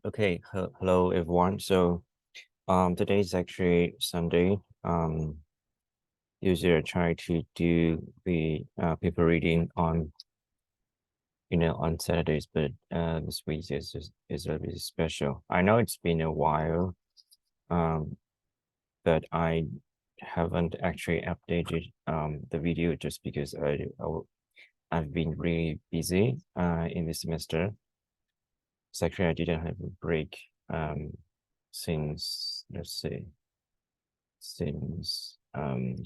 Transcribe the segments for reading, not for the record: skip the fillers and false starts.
Okay, hello everyone. So today is actually Sunday. Usually I try to do the paper reading on on Saturdays, but this week is a little bit special. I know it's been a while, but I haven't actually updated the video just because I've been really busy in this semester. So actually I didn't have a break since let's see since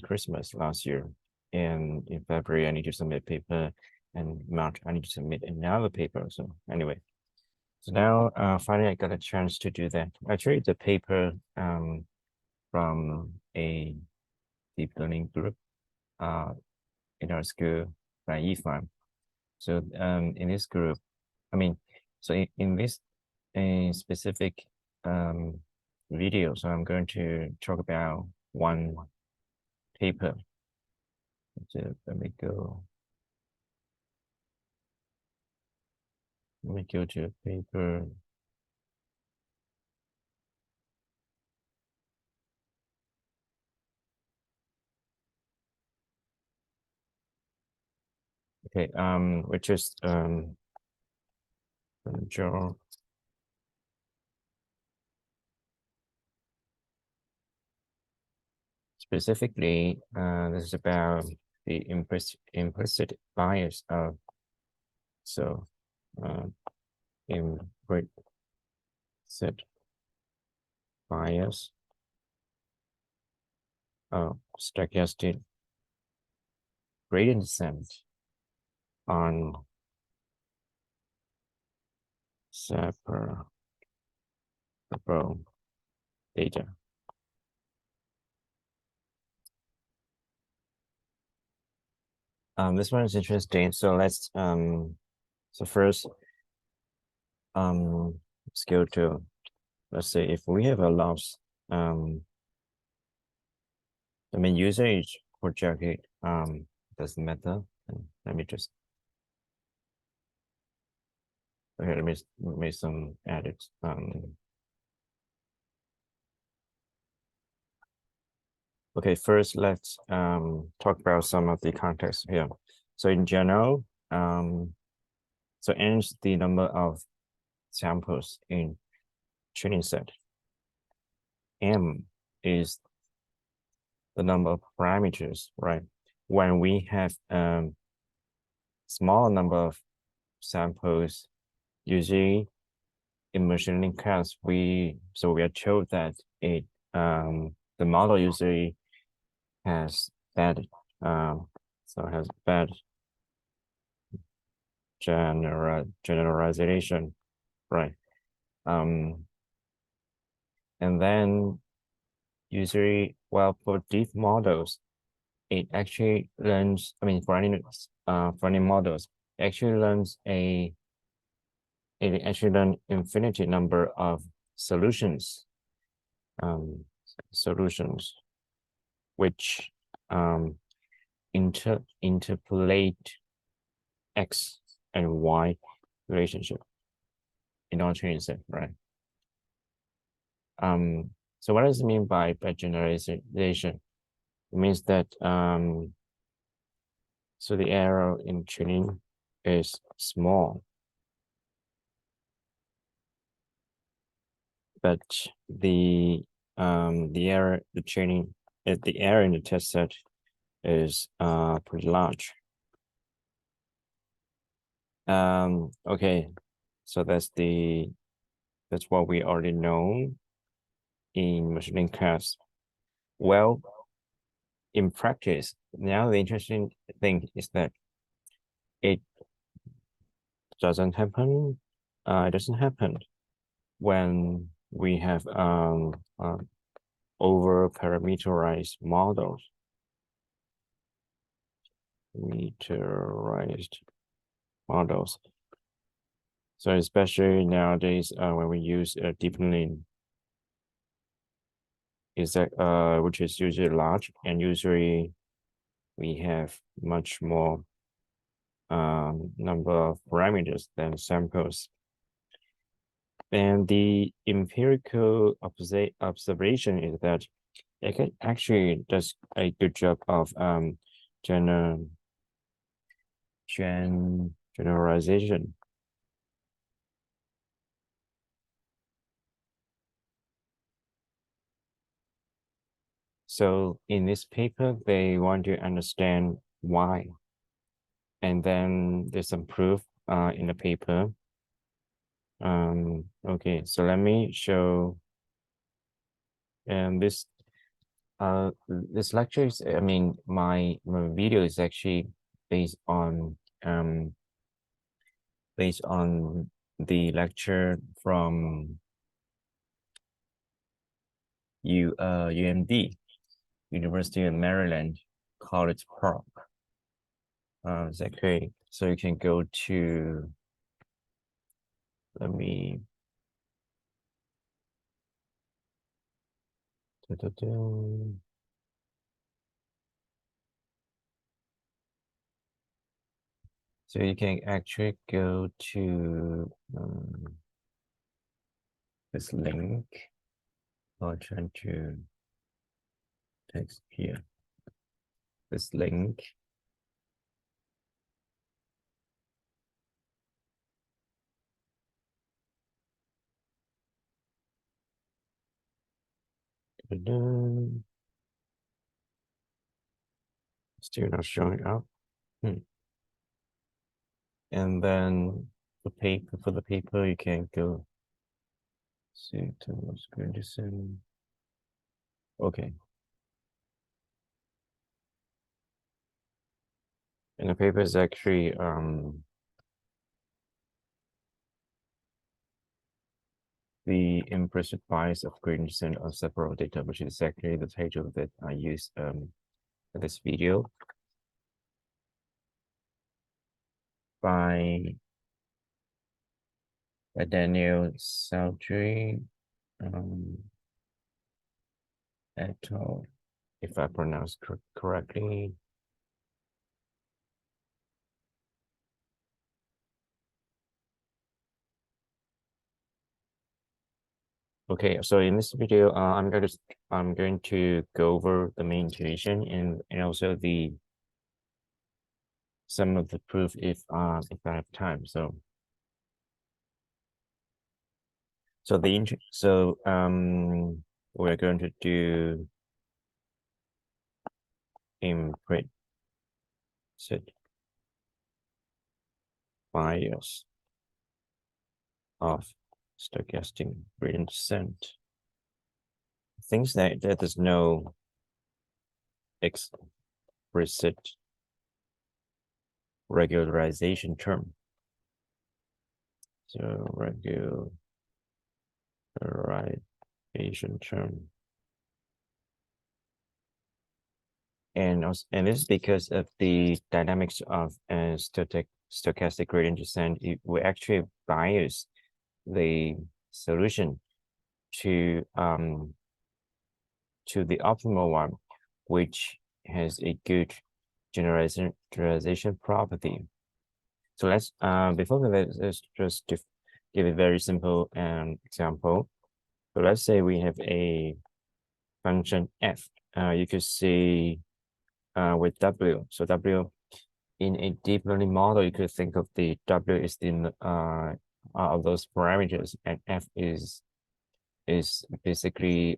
Christmas last year. And in February, I need to submit paper, and March, I need to submit another paper. So anyway, so now finally I got a chance to do that. Actually, the paper from a deep learning group in our school by Y5. So in this group, I mean, so in this specific video, so I'm going to talk about one paper. So let me go to paper. Okay, which is draw. Specifically, this is about the implicit bias of implicit bias of stochastic gradient descent on separable data. This one is interesting. So let's so first let's go to, let's say if we have a loss I mean usage projected doesn't matter. Let me just okay, let me make some edits. Okay, first let's talk about some of the context here. So in general, so n is the number of samples in training set. M is the number of parameters, right? When we have small number of samples, usually in machine learning class, we are told that the model usually has bad generalization, right? And then usually, well, for deep models, it actually learns, I mean, for any models, it actually learns it actually learn infinity number of solutions, which interpolate X and Y relationship in our training set, right? So what does it mean by generalization? It means that so the error in training is small, but the error in the test set is pretty large. Okay, so that's what we already know in machine learning class. Well, in practice, now the interesting thing is that it doesn't happen. It doesn't happen when we have over parameterized models. So especially nowadays, when we use deep learning, which is usually large, and usually we have much more number of parameters than samples. And the empirical observation is that it actually does a good job of generalization. So in this paper, they want to understand why. And then there's some proof in the paper. Okay, so let me show this this lecture is, I mean, my video is actually based on the lecture from UMD, University of Maryland, College Park. Exactly. So you can go to, let me, so you can actually go to this link. I'll try to text here. This link. Still not showing up. And then the paper, for the paper, you can go see to what's going to send. Okay. And the paper is actually the implicit bias of gradient descent of several data, which is exactly the title that I use in this video by Daniel Saldry et al., if I pronounce correctly. Okay, so in this video, I'm going to go over the main intuition and also some of the proof if I have time. So we're going to do implicit bias of stochastic gradient descent. Things that there's no explicit regularization term. So regularization term. And this is because of the dynamics of stochastic gradient descent. It will actually bias the solution to the optimal one, which has a good generalization property. So let's before we let's just give a very simple example. So let's say we have a function f. You could see with w. So w in a deep learning model, you could think of the w is the of those parameters, and f is basically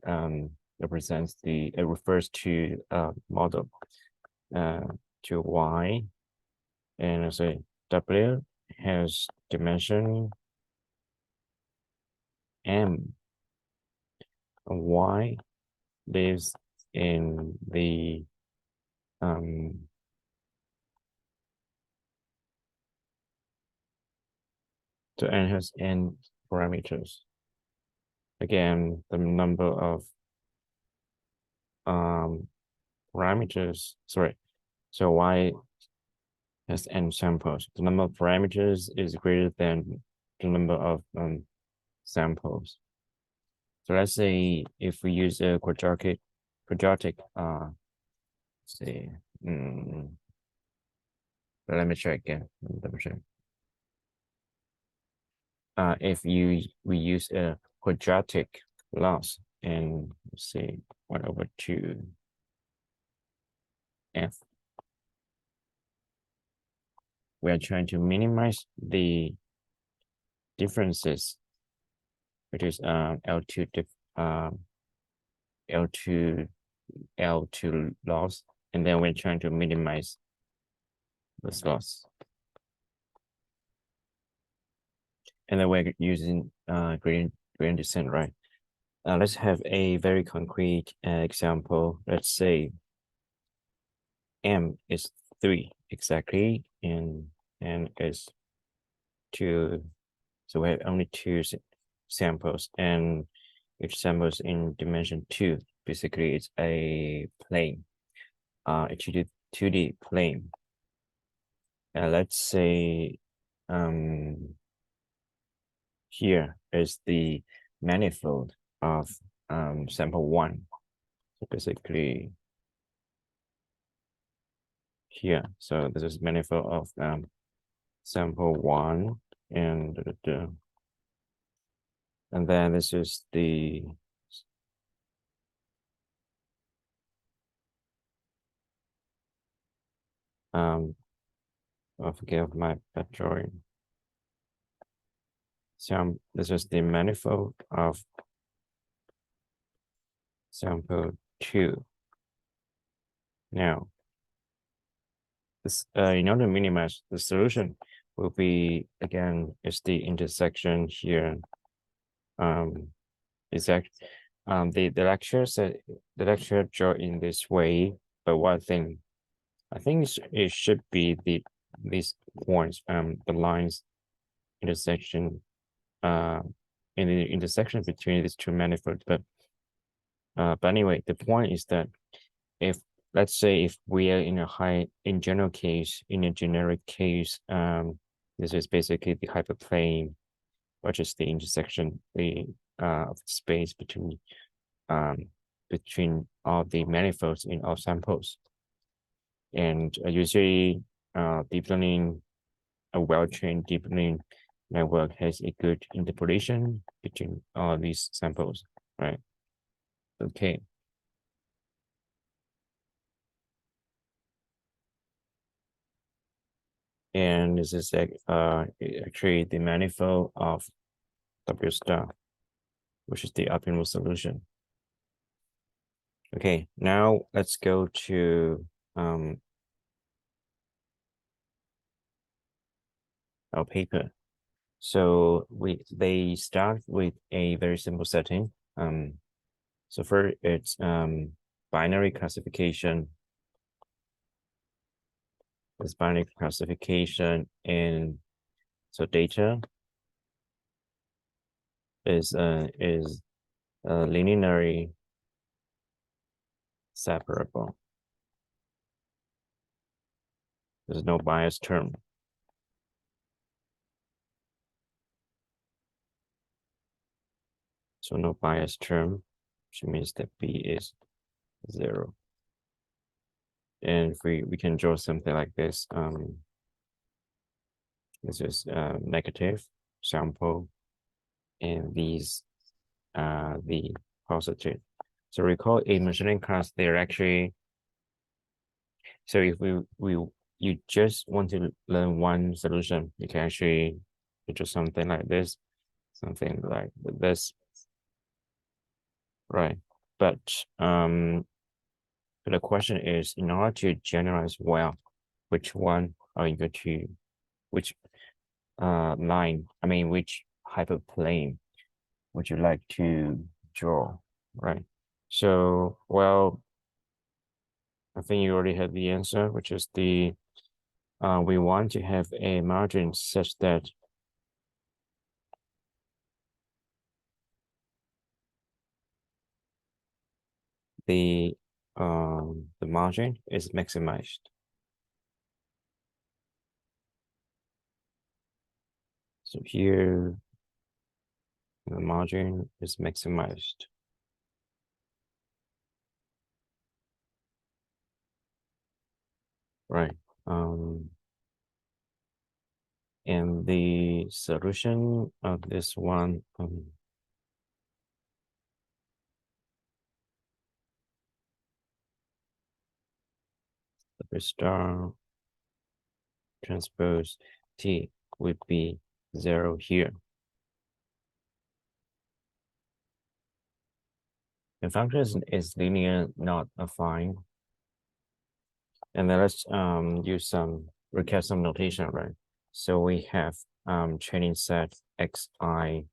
represents the it refers to model to y, and so w has dimension m. Y lives in the so n has n parameters. Again, the number of parameters, sorry, so y has n samples. The number of parameters is greater than the number of samples. So let's say if we use a quadratic say let me check again. Double check. if we use a quadratic loss, and let's say 1/2 f, we are trying to minimize the differences, which is L2 L2 loss, and then we're trying to minimize this loss. And then we're using gradient descent, right? Let's have a very concrete example. Let's say m is 3 exactly, and n is 2. So we have only 2 samples, and each sample is in dimension 2. Basically, it's a plane, a 2D plane. Let's say here is the manifold of sample 1. So basically here, so this is manifold of sample 1, and then this is the I forget my bad drawing. This is the manifold of sample 2. Now, this in order to minimize the solution will be, again, is the intersection here. Exact. The lecture said the lecture draw in this way, but one thing, I think it should be these points, the lines intersection, in the intersection between these two manifolds. But anyway, the point is that if, let's say, if we are in in a generic case, this is basically the hyperplane, which is the intersection, of space between all the manifolds in all samples. And usually deep learning, a well-trained deep learning network has a good interpolation between all these samples, right? Okay. And this is actually the manifold of W star, which is the optimal solution. Okay, now let's go to our paper. So they start with a very simple setting. So first it's binary classification. It's binary classification, and so data is linearly separable. There's no bias term. So no bias term, which means that B is 0. And we can draw something like this. This is negative sample, and these the positive. So recall in machine learning class, they're actually, so if you just want to learn one solution, you can actually do something like this, something like this, right? But the question is, in order to generalize well, which one are you going to, which line, which hyperplane would you like to draw, right? So, well, I think you already have the answer, which is we want to have a margin such that the margin is maximized. So here, the margin is maximized. Right. And the solution of this one, the star transpose T would be 0 here. The function is linear, not affine. And then let's use some recap some notation, right? So we have training set xi,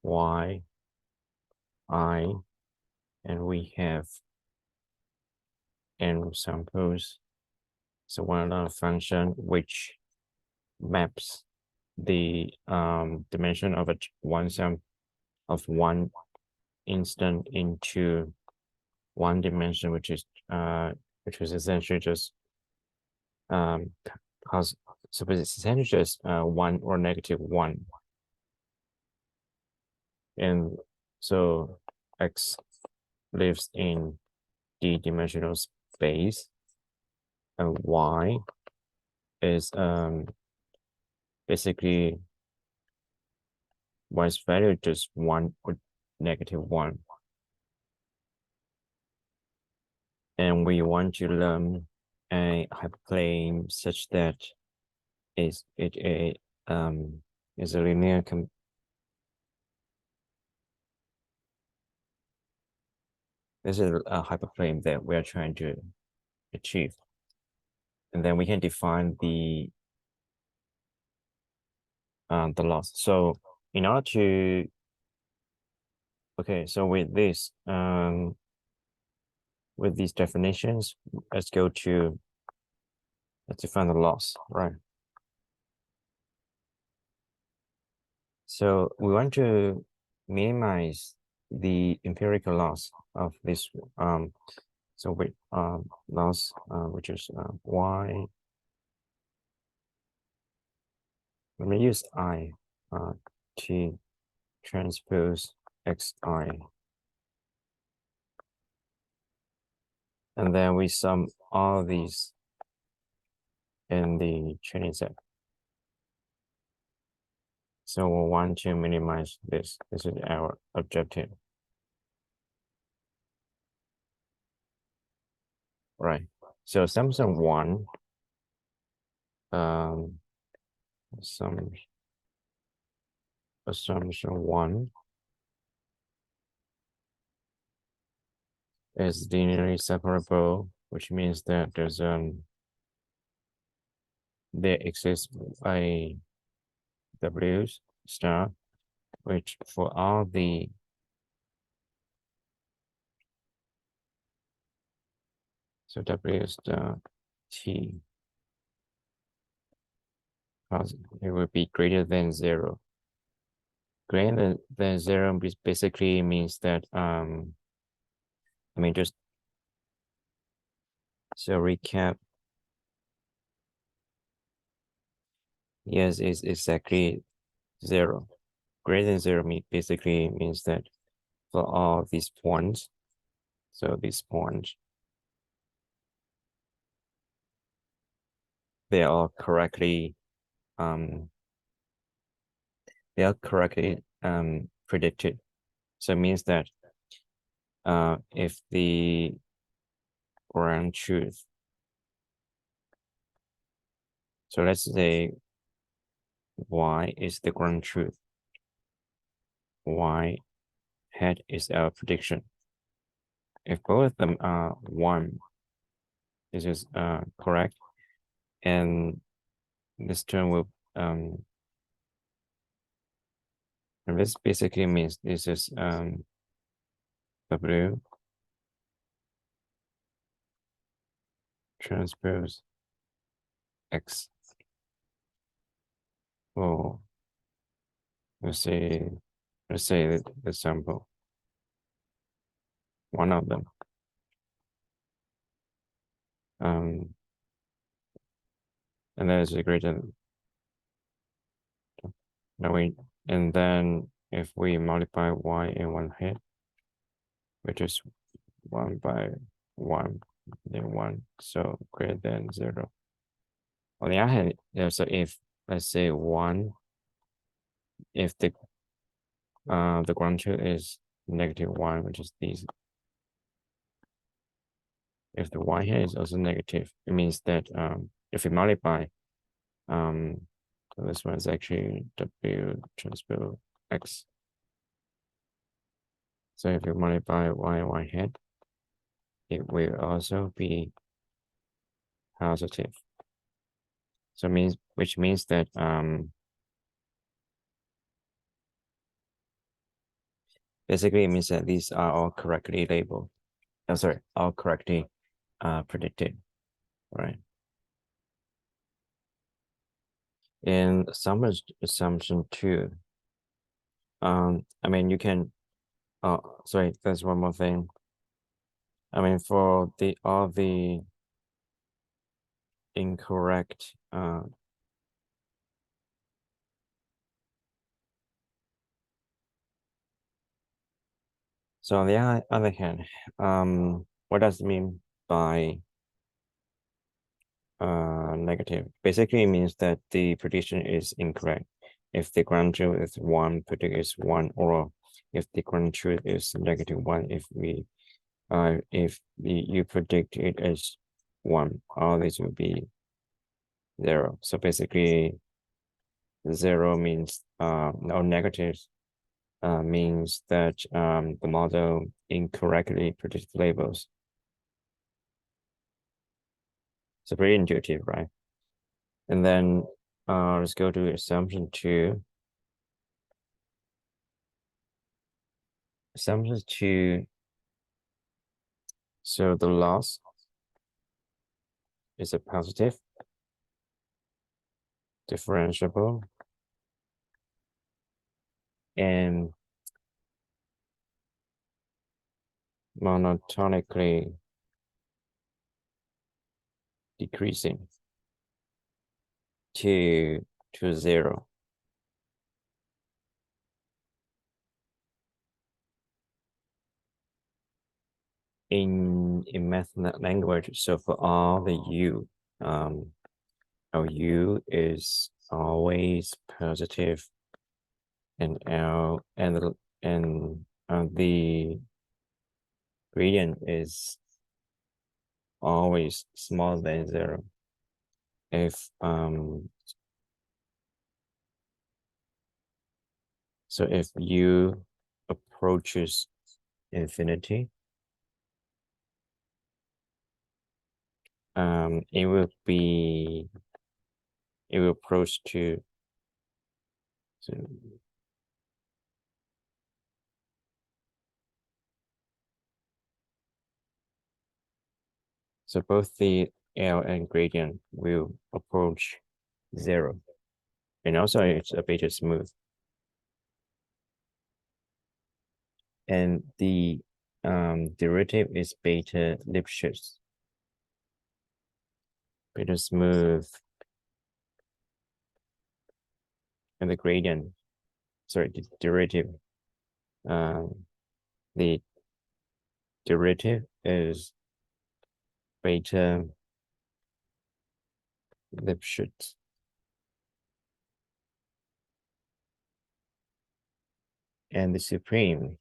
y, I, and we have n samples. So one another function which maps the dimension of one instant into one dimension, which is essentially just cause, so it's essentially just 1 or -1. And so x lives in d-dimensional space, and y is basically y's value just 1 or -1. And we want to learn a hyperplane such that is a linear this is a hyperplane that we are trying to achieve. And then we can define the loss. So in order to, okay, so with this with these definitions, let's define the loss, right? So we want to minimize the empirical loss of this so with loss which is y. Let me use I t transpose xi, and then we sum all these in the training set. So we want to minimize this. This is our objective. Right. So assumption 1, assumption 1 is linearly separable, which means that there exists a W star, which for all the so W star T, it will be greater than 0. Greater than 0 basically means that just so recap. Yes, it's exactly 0. Greater than 0 basically means that for all these points, so these points, they are correctly predicted. So it means that if the ground truth, so let's say y is the ground truth, y hat is our prediction. If both of them are 1, this is correct, and this term will and this basically means this is W transpose X. Oh, let's say the sample, one of them. And that is a greater. And then if we multiply y in one hit, which is 1 by 1, then 1, so greater than 0. On the other hand, so if let's say 1 if the ground truth is -1, which is these. If the y here is also negative, it means that if we multiply, so this one is actually W transpose X. So if you multiply y hat, it will also be positive. So which means that basically it means that these are all correctly labeled. I'm sorry, all correctly predicted, right? In assumption 2, I mean you can sorry, there's one more thing. I mean for all the incorrect so on the other hand, what does it mean by negative? Basically it means that the prediction is incorrect. If the ground truth is 1, predict is 1, or if the ground truth is -1, if you predict it as 1, all these will be 0. So basically 0 means no negative means that the model incorrectly predicts labels. So pretty intuitive, right? And then let's go to assumption 2. Assumption 2, so the loss is a positive, differentiable, and monotonically decreasing to 0. In math language, so for all the u, our u is always positive, and L and the gradient is always smaller than 0. If so if u approaches infinity, it will approach to so both the L and gradient will approach 0, and also it's a beta smooth. And the derivative is beta Lipschitz. Beta smooth. And the gradient, sorry, the derivative is beta Lipschitz. And the supreme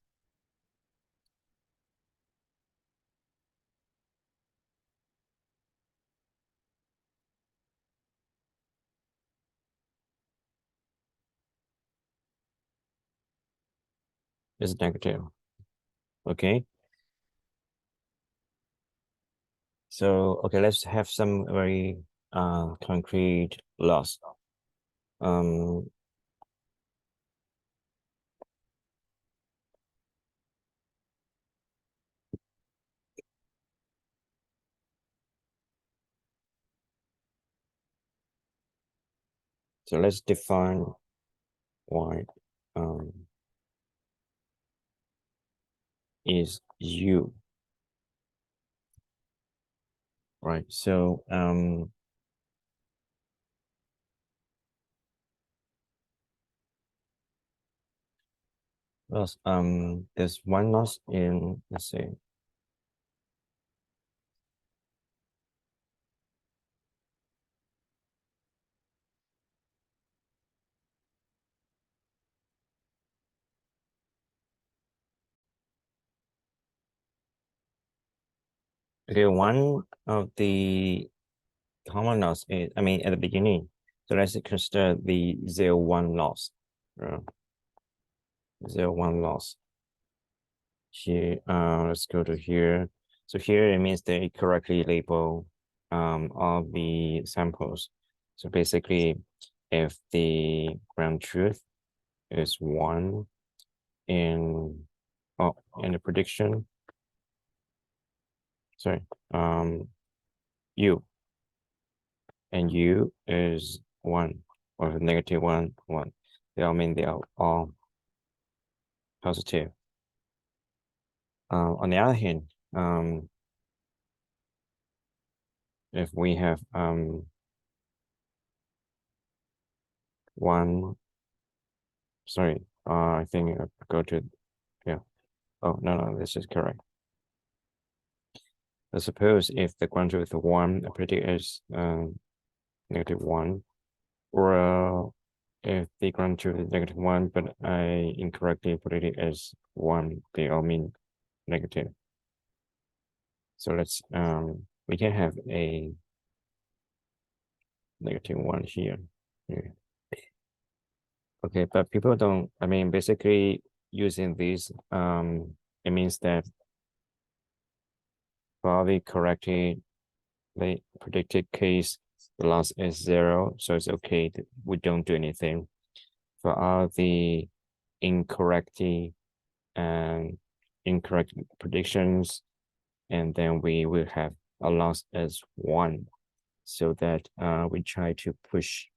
is negative. Okay. So, okay, let's have some very concrete loss. So let's define y is u, right? So loss, there's one loss in, let's say, Okay, one of the common loss is, I mean, at the beginning, so let's consider the 0, 1 loss. 0, 1 loss. Here, let's go to here. So here it means they correctly label all the samples. So basically, if the ground truth is 1 in the prediction, sorry, U, and U is 1 or -1, 1. They all mean they are all positive. On the other hand, if we have 1, sorry, I think I go to, yeah. Oh, no, this is correct. I suppose if the ground truth is 1, I predict is -1, or if the ground truth is -1, but I incorrectly put it as 1, they all mean negative. So let's we can have a -1 here. Okay, but people don't, I mean, basically using these, it means that for the correctly predicted case, the loss is 0, so it's okay that we don't do anything. For all the incorrectly and incorrect predictions, and then we will have a loss as 1, so that we try to push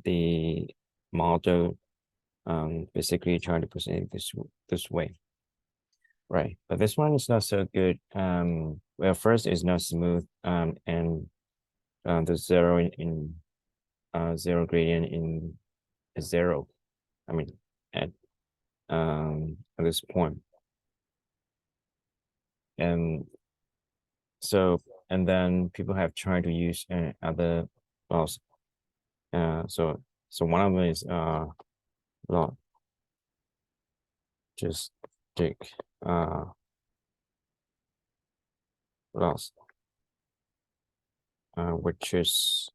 the model, basically try to present it this way, right? But this one is not so good. Well, first it's not smooth, and the zero in zero gradient in 0. I mean, at this point, and so, and then people have tried to use other laws. So one of them is law just take loss, which is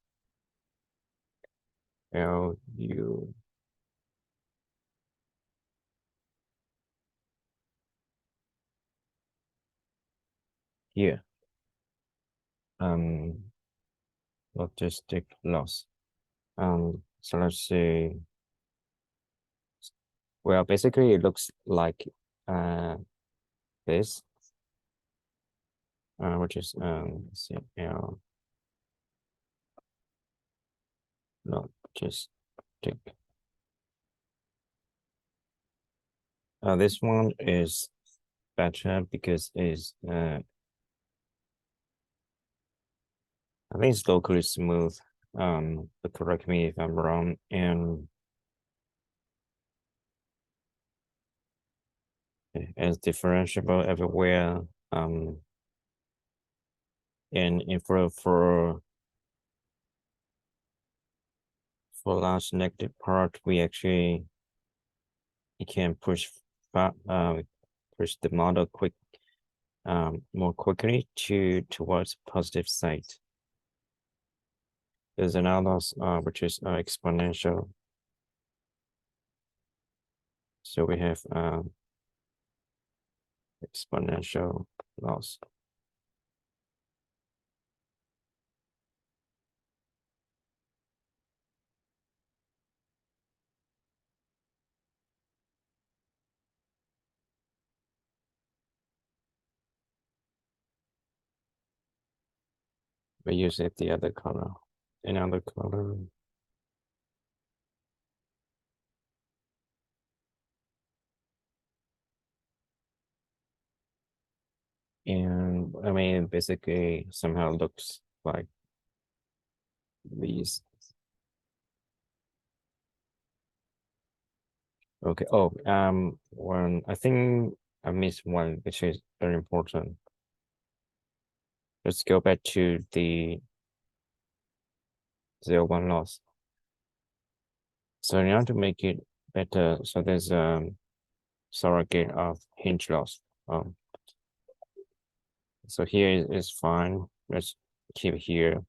LU here, logistic loss. So let's see. Well, basically it looks like this, which is let's see, logistic. This one is better because it's I think it's locally smooth. But correct me if I'm wrong. And it's differentiable everywhere. And for large negative part, we actually can push the model more quickly towards positive side. There's another which is exponential. So we have exponential loss. We use it the other color, another color. And I mean, basically somehow looks like these. Okay. Oh, one, I think I missed one, which is very important. Let's go back to the 0, 1 loss. So in order to make it better, so there's surrogate of hinge loss. So here is fine. Let's keep here,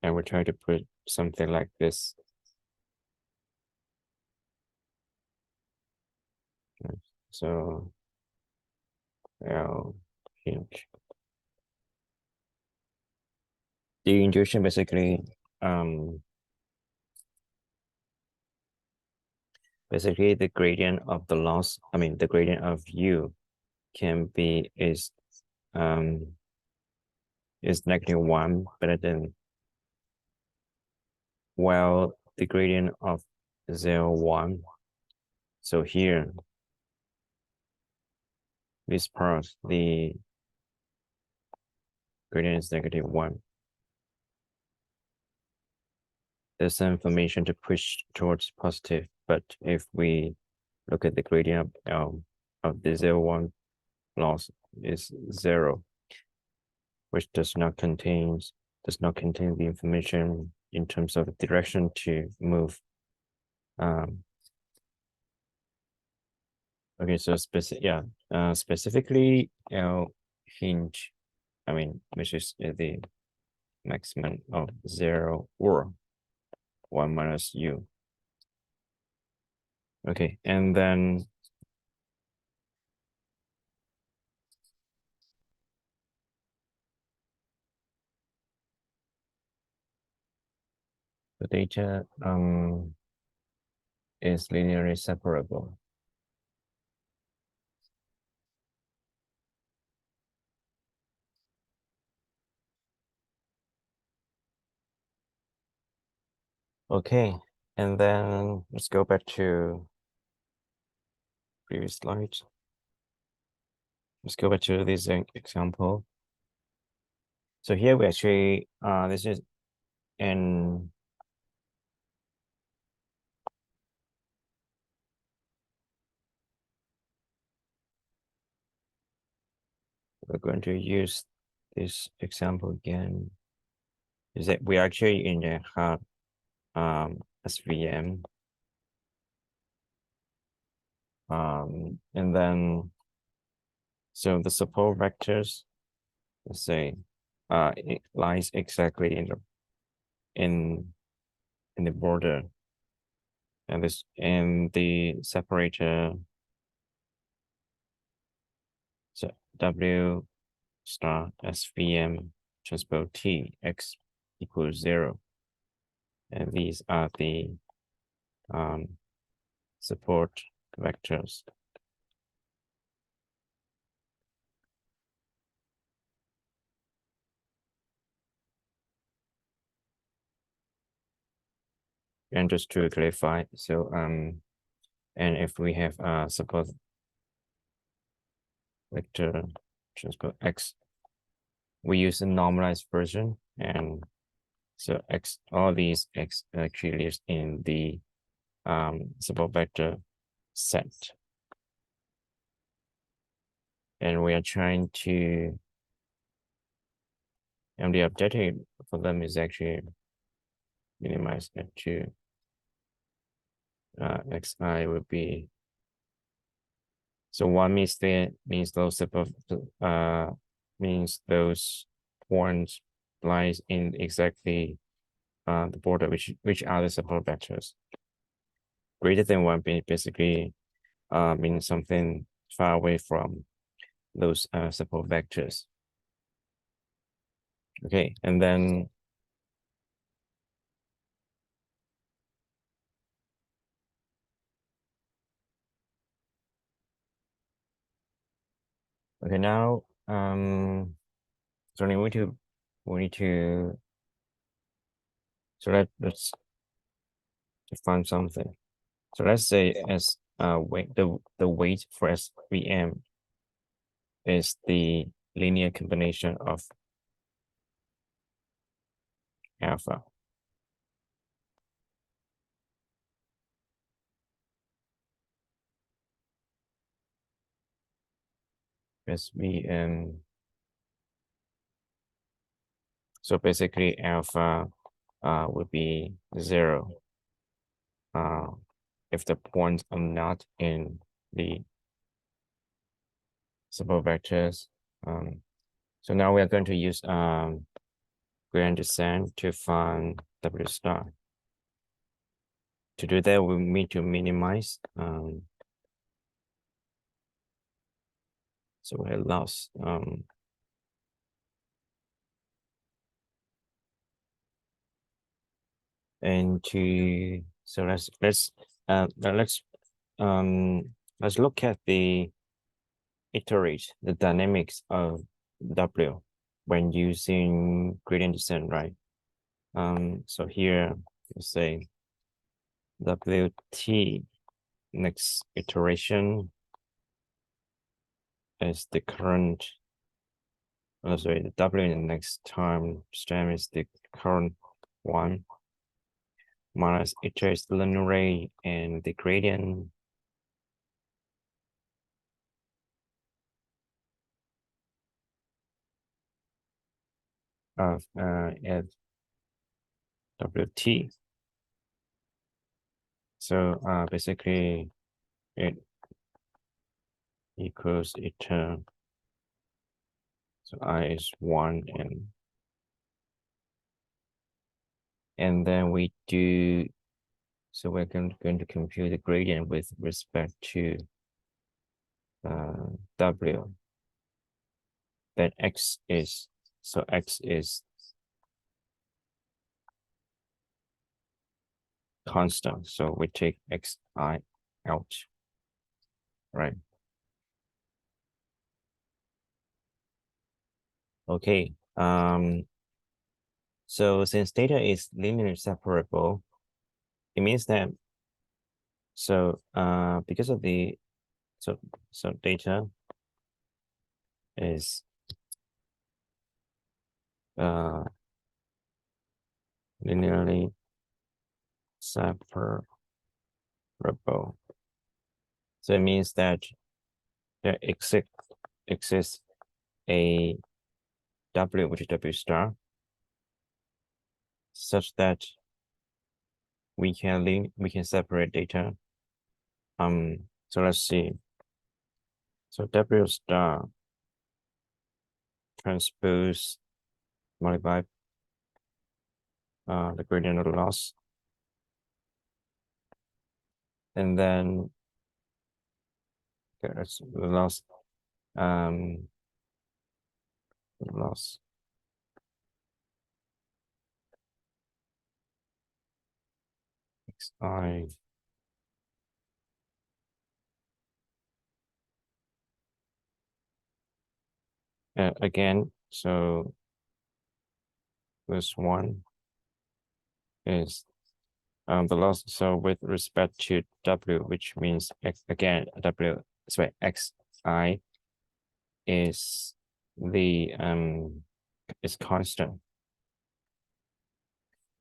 and we'll try to put something like this. So L hinge. The intuition basically the gradient of the loss, the gradient of U can be is -1 better than, while the gradient of 0, 1. So here, this part, the gradient is -1. There's some information to push towards positive, but if we look at the gradient of the 0, 1 loss is 0, which does not contain the information in terms of direction to move. Okay, so specifically L hinge, which is the maximum of 0 or 1 minus U. Okay, and then the data is linearly separable. Okay, and then let's go back to previous slides. Let's go back to this example. So here we actually, this is an we're going to use this example again. Is that we're actually in the hard SVM. And then, so the support vectors, let's say, it lies exactly in the border, and the separator, so W star SVM transpose T x equals 0, and these are the support vectors. And just to clarify, so and if we have support vector transpose X, we use a normalized version, and so X, all these X actually lives in the support vector set. And we are trying to, and the objective for them is actually minimize it to xi would be, so one means those support means those points lies in exactly the border which are the support vectors. Greater than 1 basically means something far away from those support vectors. Okay, and then okay, now so we need to so let's define something. So let's say as the weight for SVM is the linear combination of alpha. SVM. So basically alpha would be 0 if the points are not in the support vectors. So now we are going to use gradient descent to find W star. To do that, we need to minimize. So we have loss. And to so let's look at the dynamics of W when using gradient descent, right? So here let's say WT next iteration is the current. Sorry, the W in the next time stem is the current one minus iter is the linear rate and the gradient of at WT. So basically it equals iter. So I is 1 and then we do, so we're going to compute the gradient with respect to W. Then X is, so X is constant. So we take Xi out, right? Okay. So since data is linearly separable, it means that because of the so data is linearly separable. So it means that there exists a W, which is W star, such that we can separate data. So let's see. So W star transpose multiplied the gradient of loss, and then okay, that's the loss. Loss. Xi again. So this one is the loss. So with respect to W, which means X again, W, sorry, Xi is the is constant.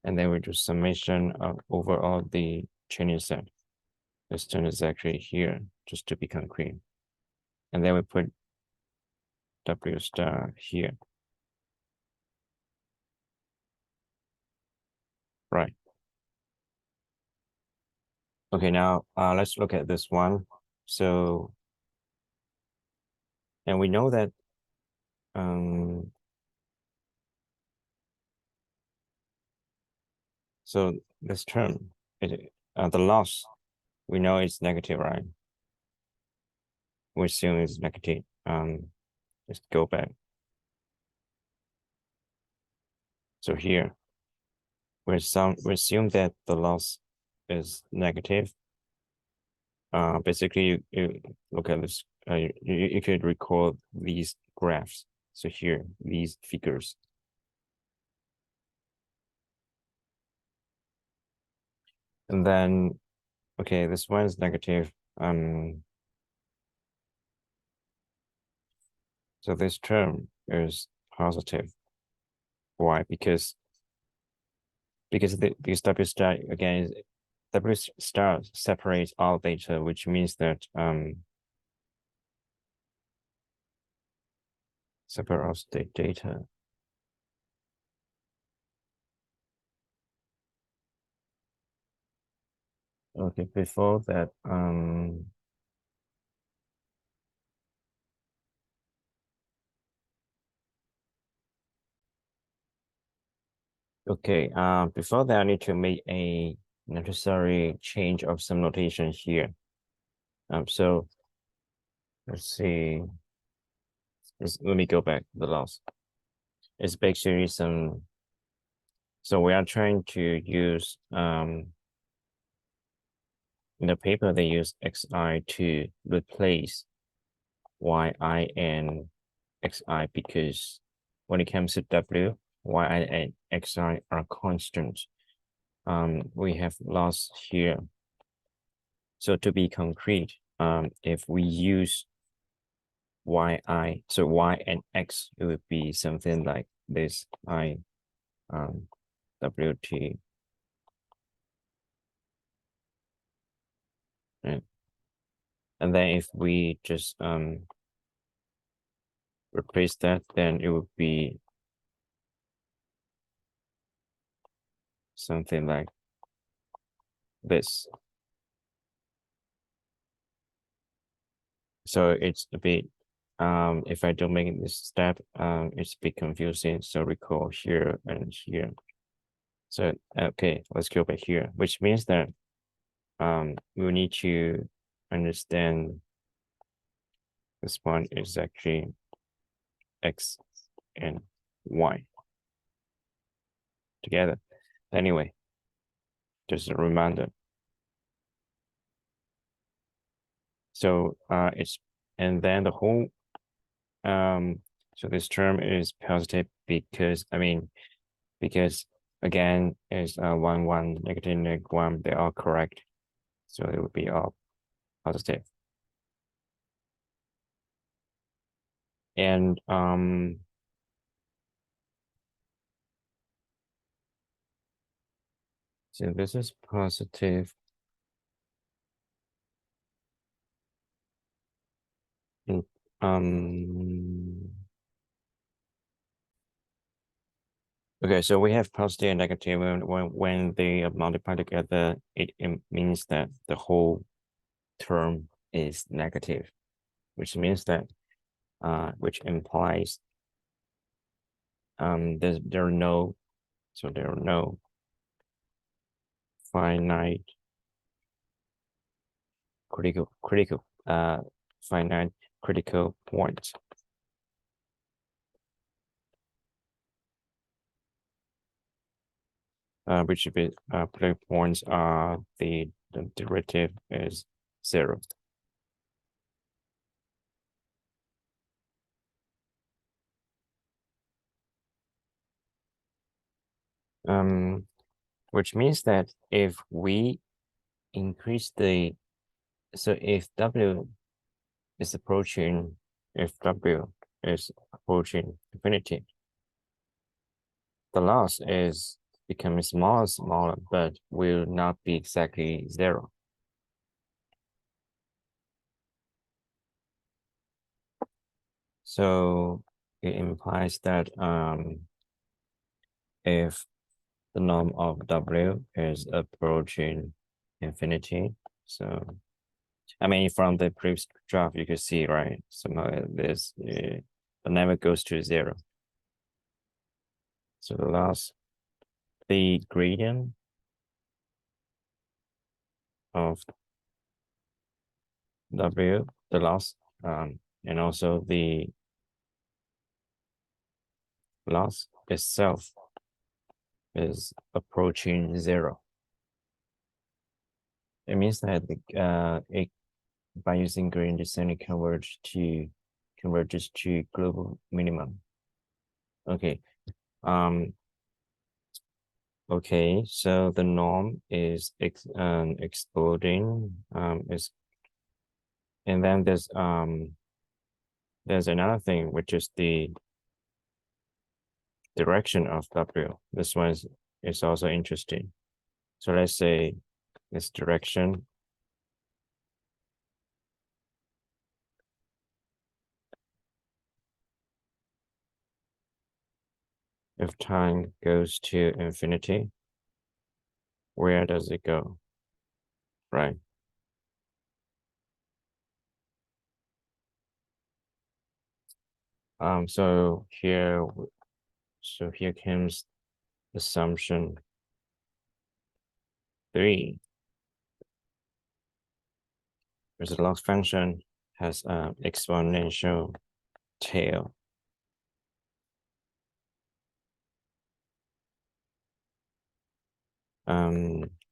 And then we do summation of overall the training set. This term is actually here, just to be concrete. And then we put W star here. Right. Okay, now let's look at this one. So, and we know that so this term, the loss, we know it's negative, right? We assume it's negative. Just go back. So here, we assume that the loss is negative. Basically, you look at this. You could recall these graphs. So here, these figures. And then, okay, this one is negative. So this term is positive. Why? Because this W star again is W star separates all data, which means that separate all state data. Okay, before that, Okay, before that, I need to make a necessary change of some notation here. So let's see. Let me go back to the loss. It's basically some. So we are trying to use in the paper they use xi to replace yi and xi because when it comes to w, yi and xi are constant. We have loss here. So to be concrete, if we use yi, so y and x, it would be something like this I wt, right? And then if we just replace that, then it would be something like this. So it's a bit if I don't make this step, it's a bit confusing. So recall here and here. So okay, let's go back here, which means that we need to understand this one is actually x and y together. Anyway, just a reminder. So it's and then the whole so this term is positive because because again is 1 negative negative 1, they are correct. So it would be all positive. And so this is positive. And, okay, so we have positive and negative, and when they multiply together, it means that the whole term is negative, which means that which implies there are no finite finite critical points. Which critical points are the derivative is 0. Which means that if we increase so if w is approaching infinity, the loss is becoming smaller and smaller, but will not be exactly 0. So it implies that if the norm of w is approaching infinity, so from the previous graph you can see, right? Somehow this it never goes to 0. So the gradient of w, the loss, and also the loss itself is approaching 0. It means that it by using gradient descent it converges to global minimum. Okay. Okay, so the norm is exploding. And then there's another thing, which is the direction of W. This one is also interesting. So let's say this direction if time goes to infinity, where does it go? Right. So here comes assumption 3. Because the loss function has an exponential tail.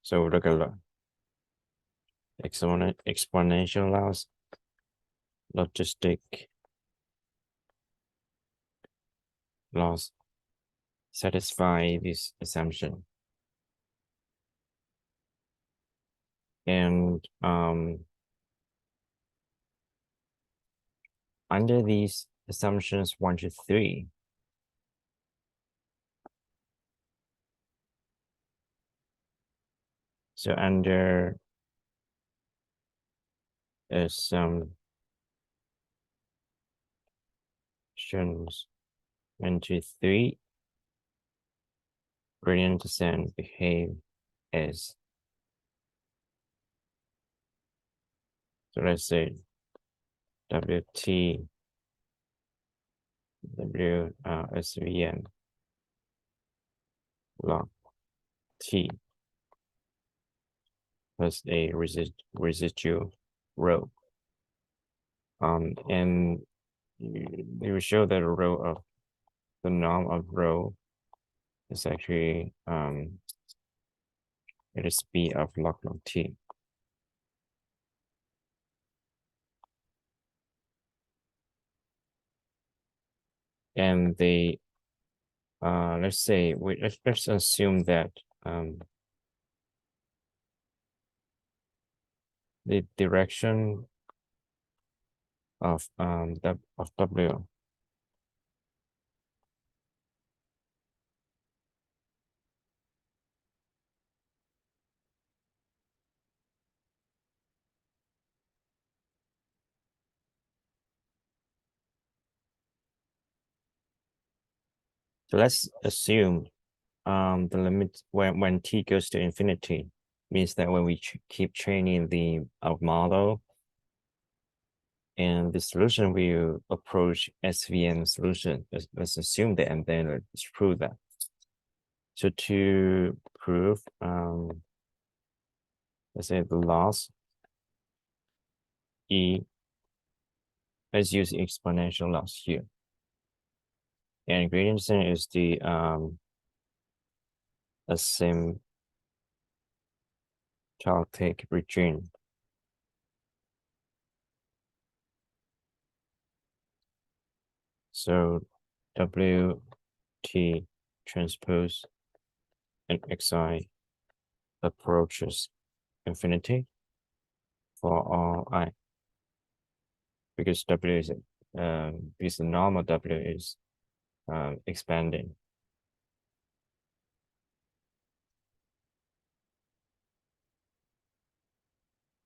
So look at exponential loss logistic loss satisfy this assumption. And under these assumptions 1 to 3, so under assumptions 1 to 3, gradient descent behave as, so let's say WT SVN log T plus a residual rho. And they will show that a rho of the norm of rho is actually it is B of log T. And they let's say let's assume that the direction of W so let's assume the limit when t goes to infinity means that when we keep training the model, and the solution will approach SVM solution. Let's assume that, and then let's prove that. So to prove, let's say the loss E, let's use exponential loss here. And gradient descent is the asymptotic region. So WT transpose and XI approaches infinity for all I, because W is because the normal W is expanding.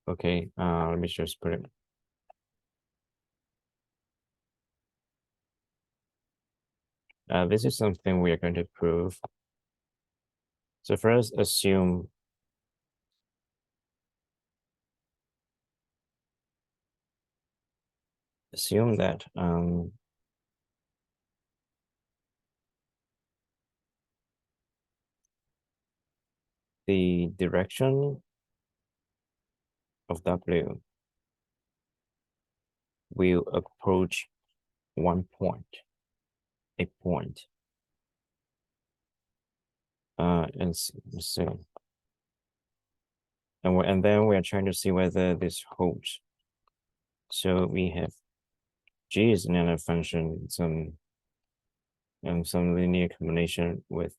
Okay, let me just put it. This is something we are going to prove. So first, assume that the direction of W will approach one point, a point. And so, and then we are trying to see whether this holds. So we have G is another function, some linear combination with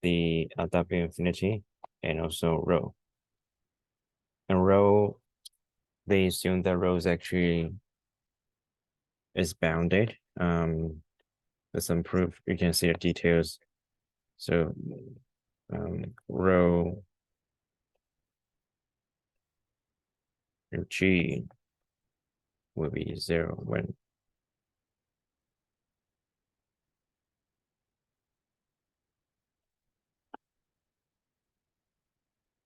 the W infinity and also rho. And rho, they assume that rho is actually is bounded. There's some proof. You can see the details. So rho G will be 0 when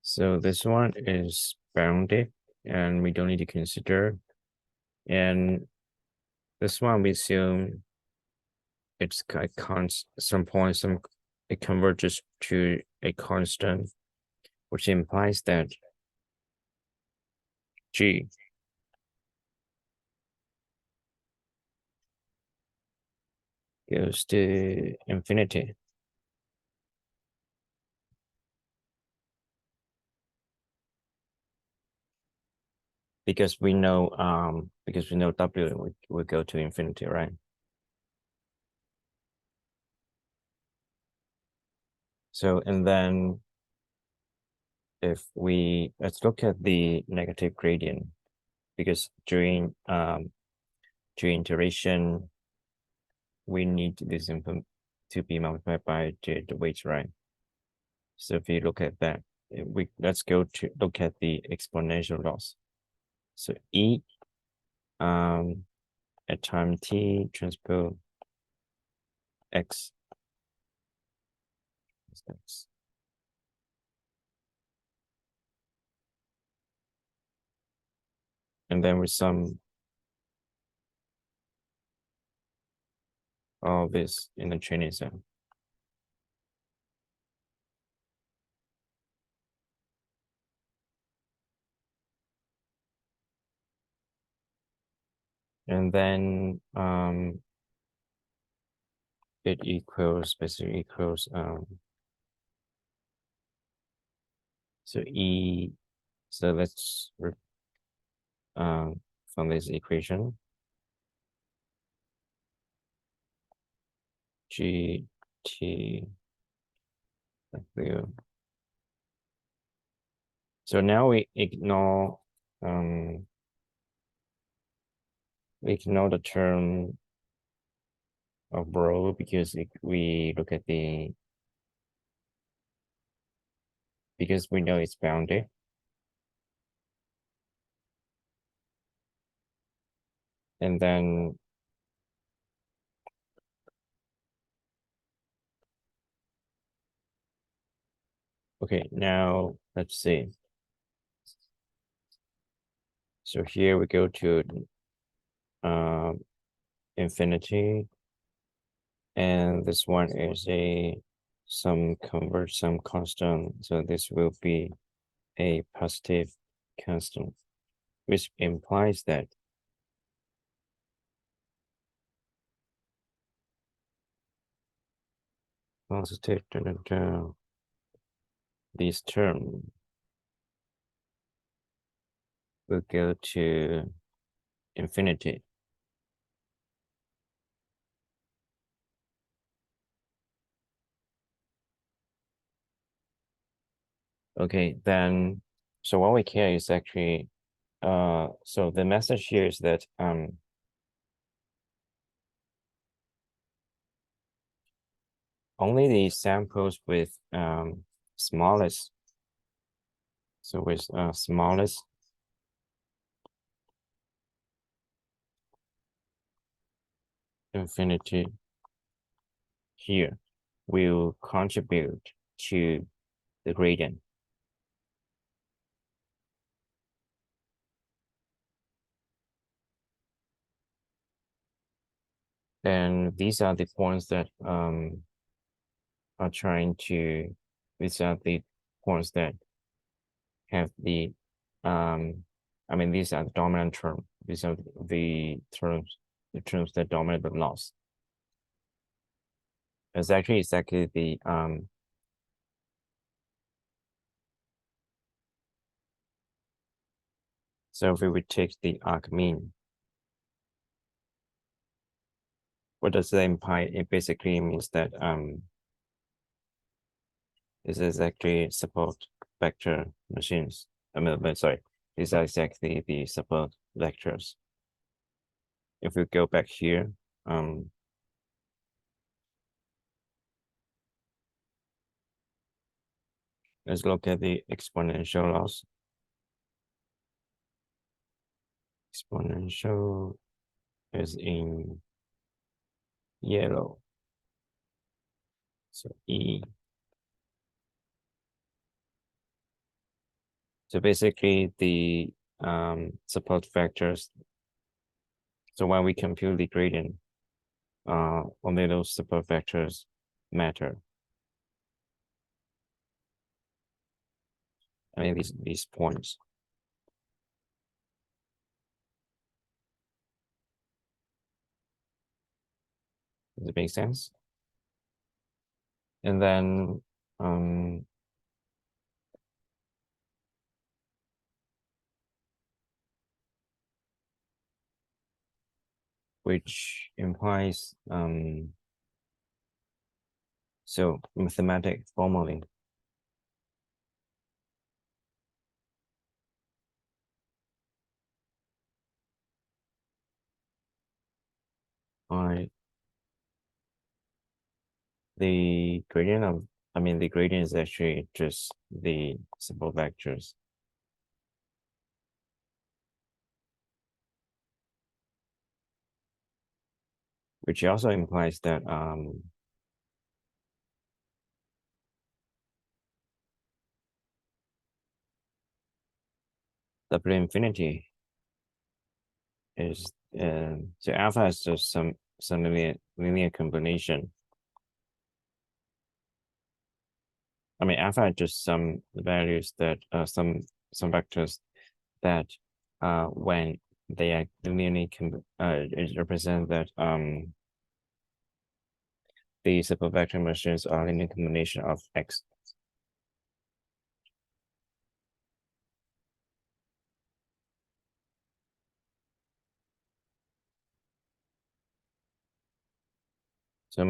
so this one is bounded and we don't need to consider. And this one we assume it's some it converges to a constant, which implies that G goes to infinity. Because we know W will go to infinity, right? So, and then if let's look at the negative gradient, because during iteration, we need this input to be multiplied by the weight, right? So if you look at that, let's go to look at the exponential loss. So E at time t transpose x. And then with sum all this in the training set. And then it equals basically equals so E, so let's from this equation G T W. So now we ignore the term of rho because we look at because we know it's bounded. And then okay, now let's see. So here we go to infinity, and this one is some constant. So this will be a positive constant, which implies that positive this term will go to infinity. Okay, then so what we care is actually so the message here is that only the samples with smallest, so with smallest infinity here will contribute to the gradient. And these are the points that are trying to, these are the points that have the I mean these are the dominant term. These are the terms that dominate the loss. It's actually exactly the so if we would take the arc mean, what does that imply? It basically means that this is actually support vector machines. I mean, sorry, these are exactly the support vectors. If we go back here, let's look at the exponential loss. Exponential is in yellow. So E. So basically the support vectors. So when we compute the gradient, only those support vectors matter. I mean these points. Does it make sense? And then which implies so mathematic formally I the gradient of the gradient is actually just the simple vectors. Which also implies that W infinity is so alpha is just some linear combination. I mean alpha is just some values that some vectors that when they are linearly it represents that the simple vector machines are linear combination of x. So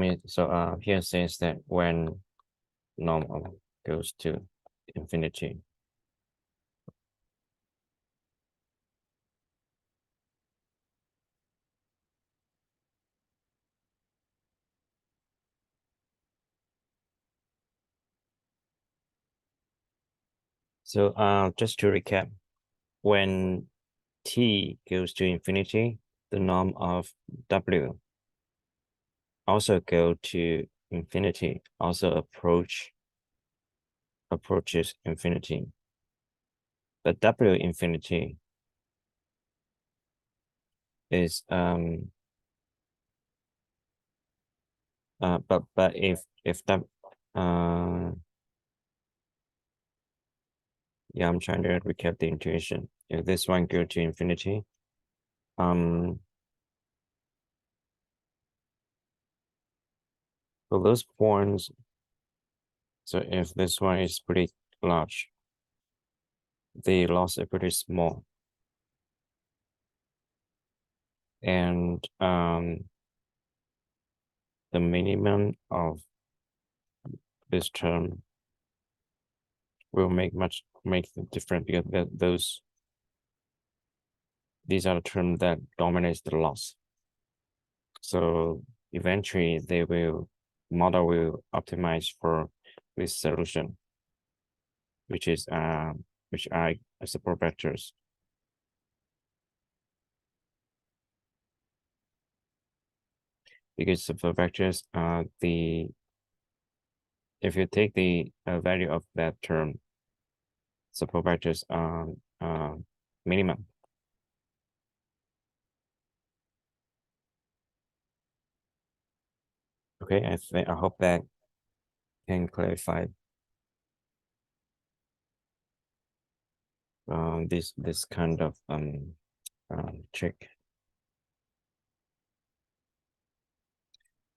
here says that when normal goes to infinity, so just to recap, when t goes to infinity, the norm of w also go to infinity, also approaches infinity. But w infinity is but if that yeah, I'm trying to recap the intuition. If this one go to infinity, for those points, so if this one is pretty large, the loss is pretty small. And the minimum of this term will make the difference because these are the terms that dominates the loss. So eventually model will optimize for this solution, which are support vectors. Because support vectors are if you take the value of that term, support vectors are minimum. Okay, I hope that can clarify this kind of trick.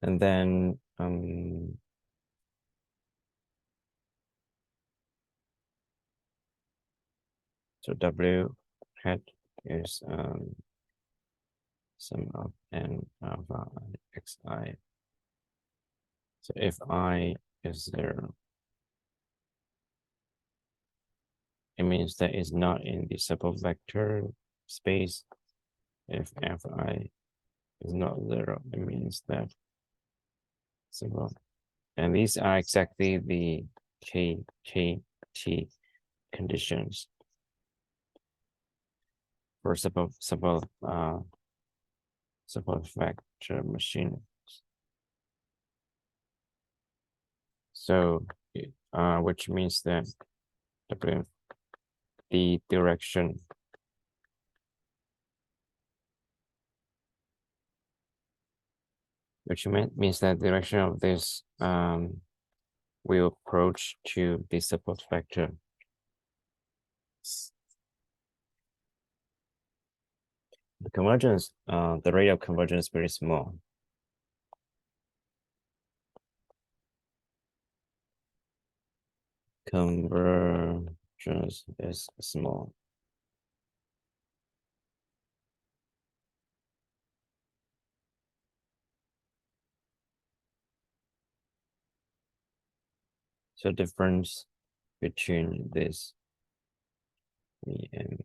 And then so W hat is sum of n alpha xi. So if I is 0, it means that it's not in the simple vector space. If fi is not 0, it means that simple. And these are exactly the KT conditions for simple vector machine. So which means that the direction means that the direction of this will approach to the support vector. The convergence, the rate of convergence is very small. Convergence is small. So difference between this and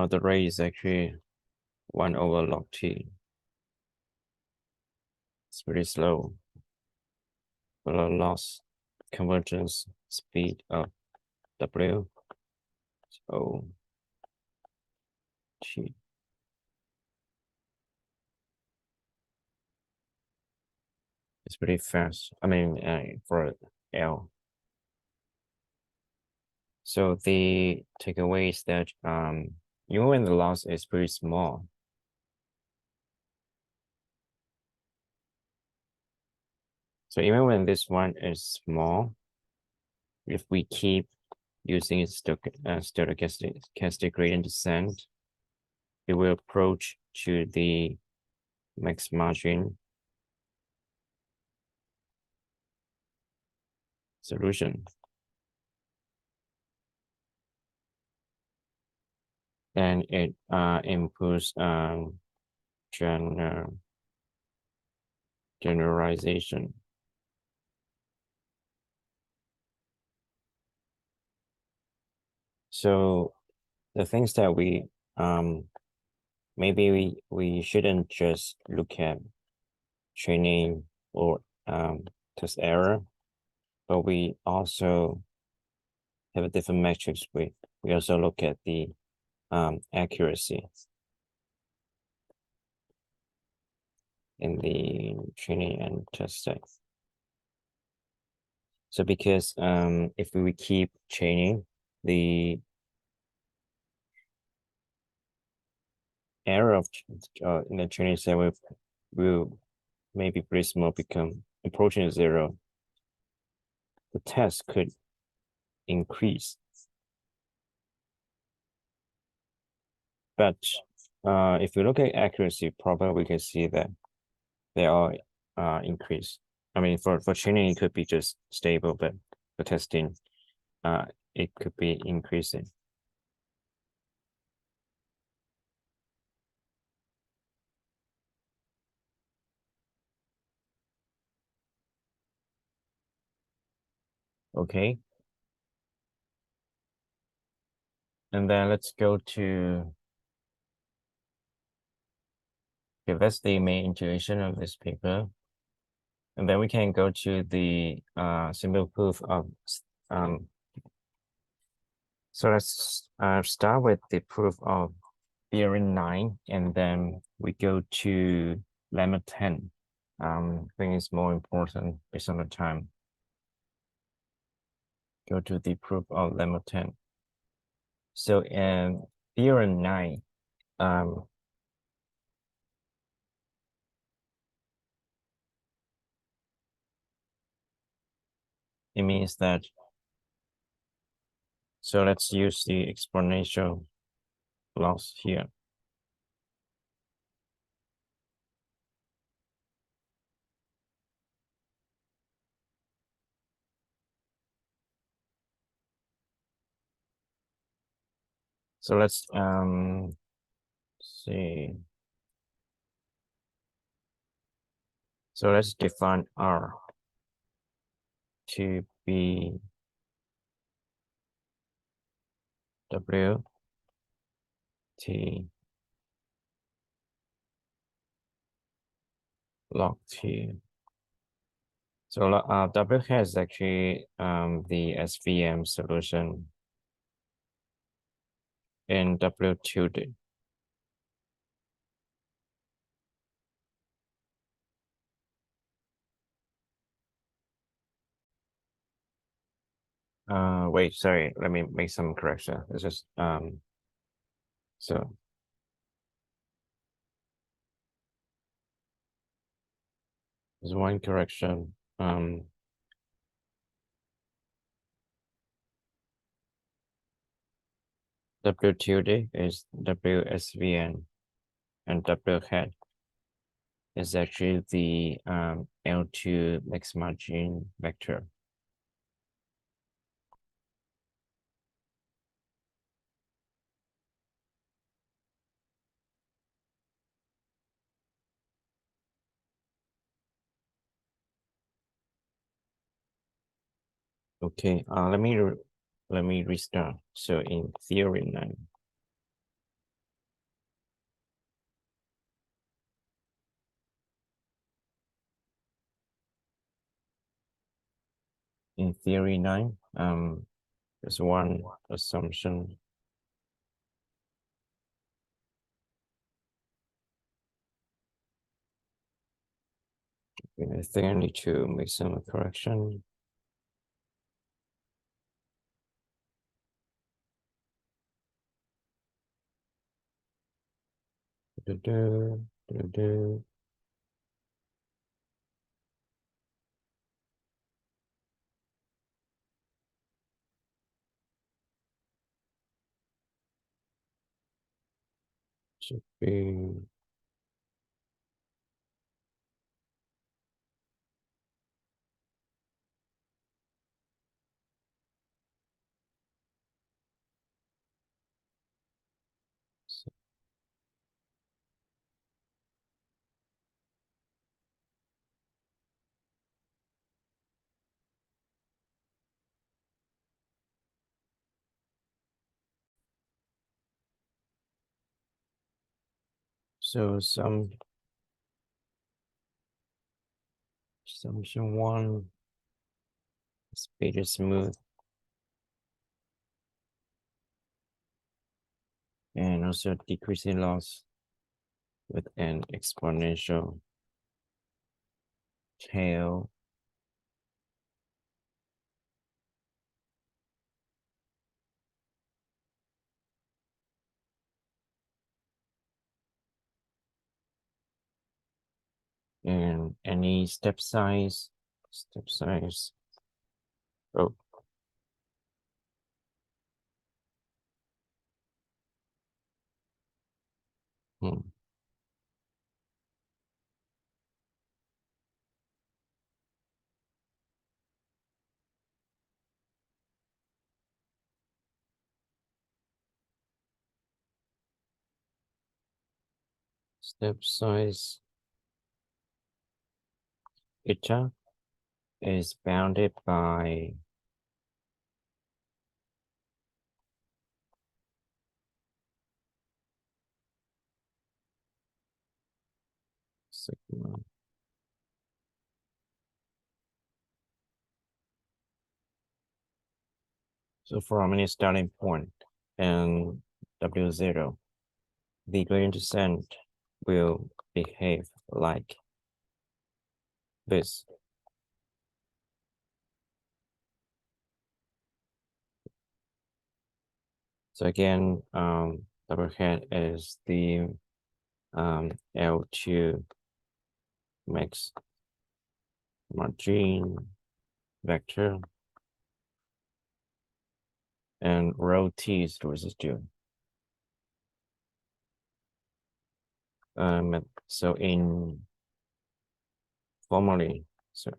the rate is actually 1 over log t. It's pretty slow. But the loss convergence speed of W O T. It's pretty fast. I mean, for L. So the takeaway is that even when the loss is pretty small, so even when this one is small, if we keep using stochastic gradient descent, it will approach to the max margin solution. And it improves generalization. So the things that we maybe we shouldn't just look at training or test error, but we also have a different metrics. We also look at the accuracy in the training and testing. So because if we keep training, the error of in the training set will maybe pretty small, become approaching 0. The test could increase, but if we look at accuracy, probably we can see that they are increased. I mean, for training, it could be just stable, but for testing, it could be increasing. Okay. And then let's go to, okay, that's the main intuition of this paper. And then we can go to the simple proof of, so let's start with the proof of theorem 9, and then we go to lemma 10. I think it's more important based on the time. Go to the proof of lemma 10. So in theorem 9, it means that, so let's use the exponential loss here. So let's see. So let's define R to be W T log T. So W has actually the SVM solution in W2D. Wait, sorry, let me make some correction. It's just so There's one correction. W tilde is WSVN, and W hat is actually the L2 max margin vector. Okay, let me restart. So in theory 9, there's one assumption. I think I need to make some correction. Should be so assumption 1, speed is smooth, and also decreasing loss with an exponential tail. And any step size. Oh, step size eta is bounded by sigma. So from any starting point and W0, the gradient descent will behave like this. So again, double hat is the L2 max margin vector, and rho T is the residual. So in formally, so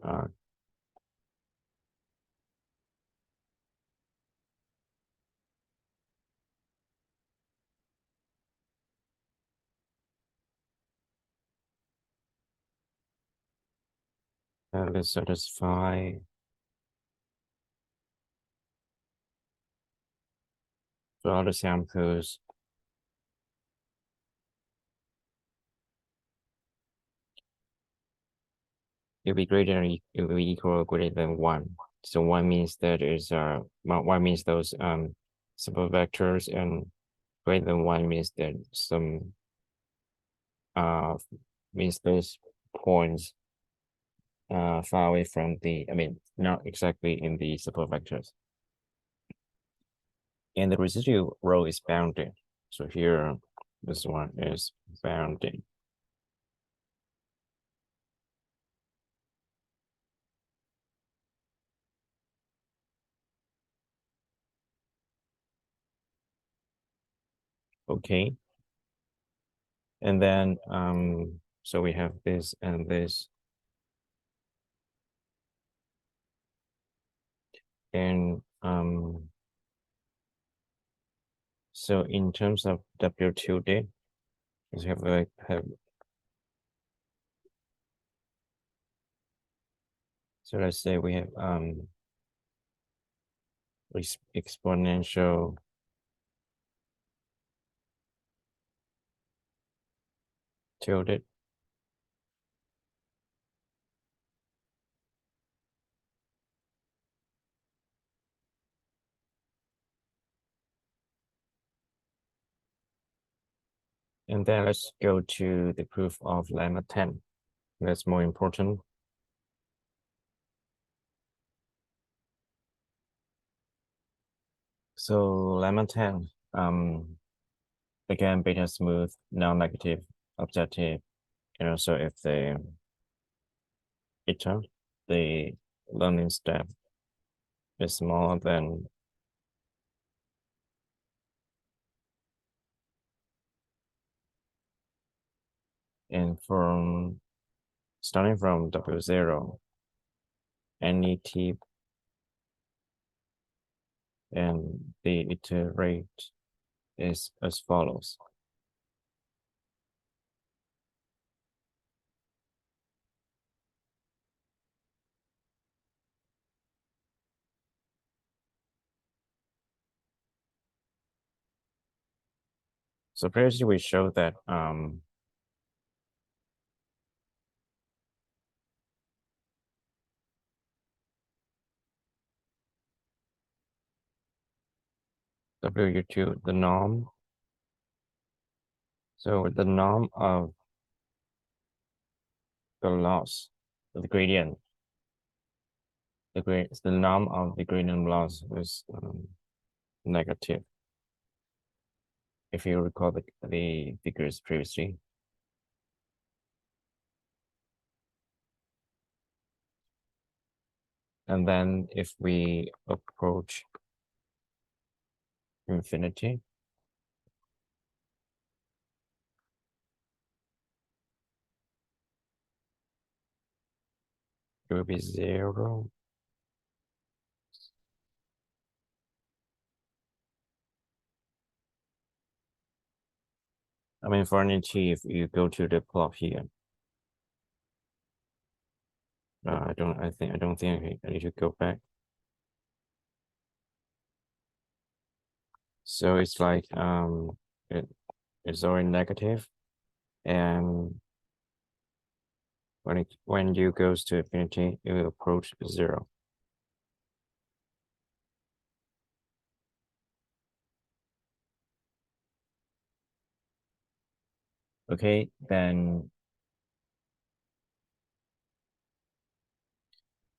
let's satisfy for all the samples. It will be greater, it will be equal or greater than 1. So 1 means that is 1 means those simple vectors, and greater than 1 means that some means those points far away from the, I mean, not exactly in the support vectors. And the residual row is bounded. So here, this one is bounded. Okay. And then so we have this and this. And so in terms of W tilde, we have so let's say we have exponential tilde. And then let's go to the proof of lemma 10. That's more important. So lemma 10, again, beta smooth, non-negative, objective, and also if the eta, the learning step is smaller than and from starting from W0, any t and the iterate is as follows. So previously we showed that W2, the norm. So the norm of the loss, the gradient, the norm of the gradient loss was negative. If you recall the figures previously. And then if we approach infinity, it will be 0. I mean, for any t, if you go to the plot here, I don't think I need to go back. So it's like it's already negative, and when you goes to infinity, it will approach 0. Okay, then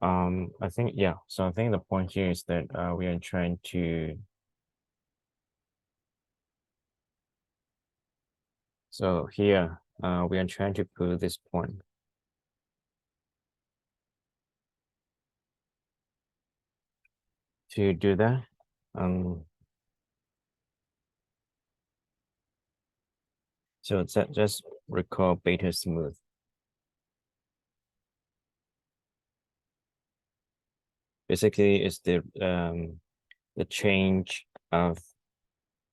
I think so I think the point here is that we are trying to so here we are trying to put this point to do that. So just recall beta smooth. Basically, it's the change of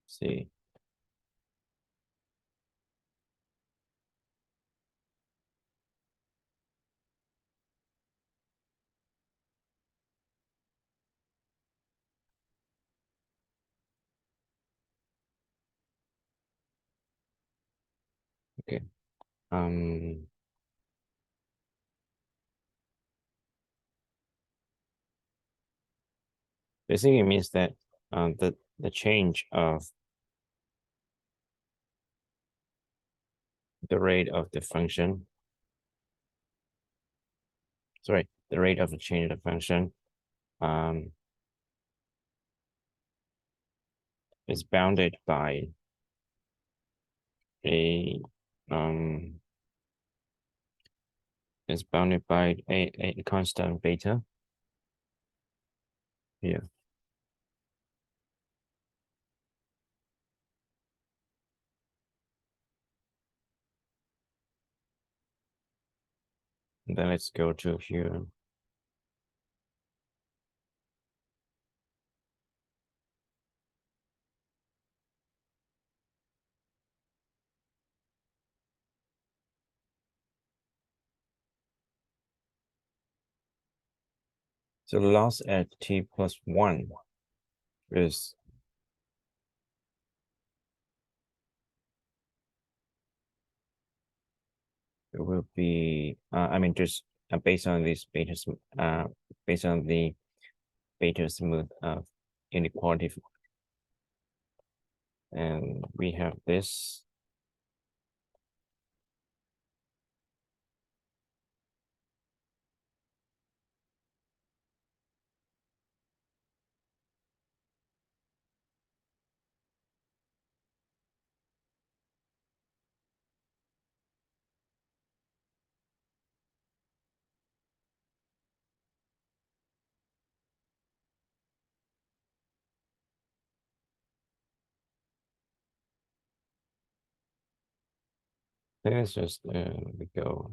see. Okay. Basically, it means that the change of the rate of the function, sorry, the rate of the change of the function, is bounded by a a constant beta here. And then let's go to here. So the loss at t+1 is it will be I mean just based on this based on the beta smooth inequality, and we have this. Let's just we go.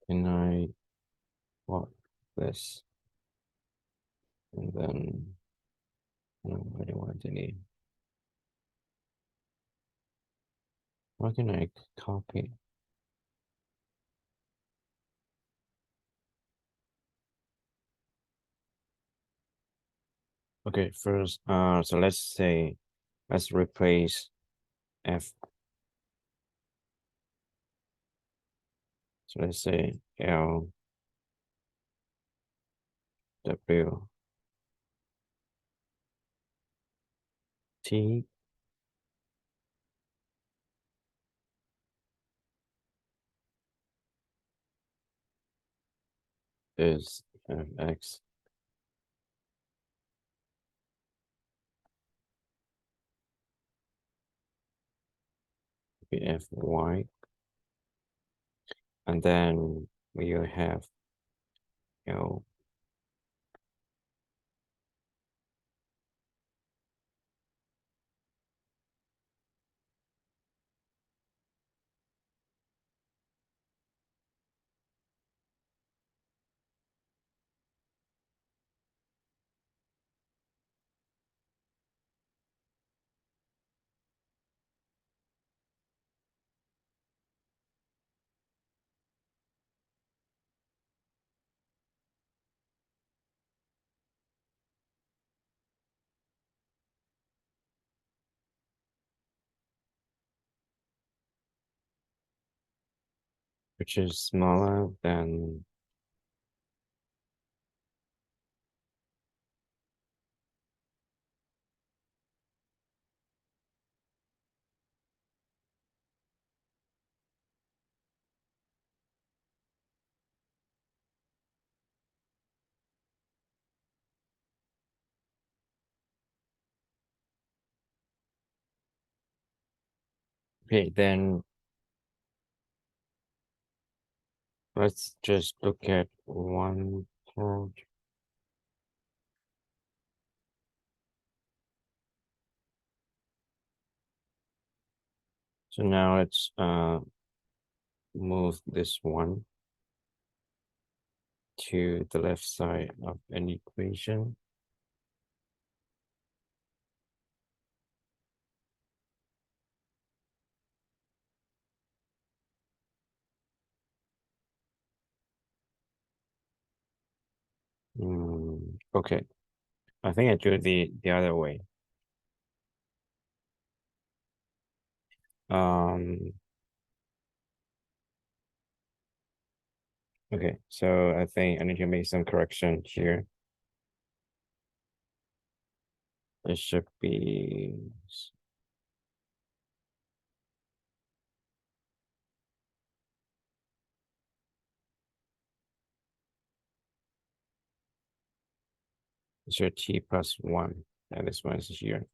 Can I plot this? And then I don't want any. What can I copy? Okay, first, so let's say let's replace F. So let's say L W T is Fx Fy, and then we will have L which is smaller than okay, then let's just look at one part. So now let's move this one to the left side of an equation. Okay, I think I do it the other way. Okay, so I think I need to make some correction here. It should be so t+1, and this one is here.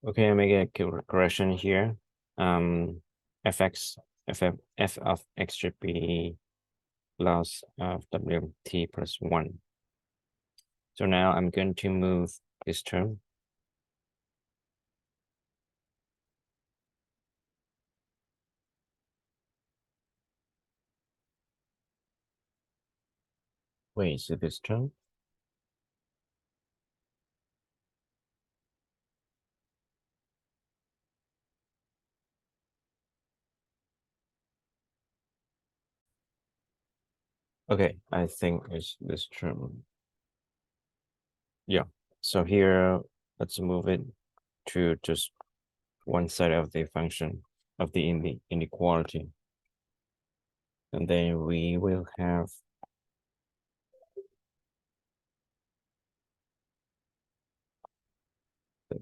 Okay, I make a correction here. Fx f of x should be loss of wt plus 1. So now I'm going to move this term. Wait, is it this term? Okay, I think it's this term. Yeah. So here, let's move it to just one side of the function of the inequality. And then we will have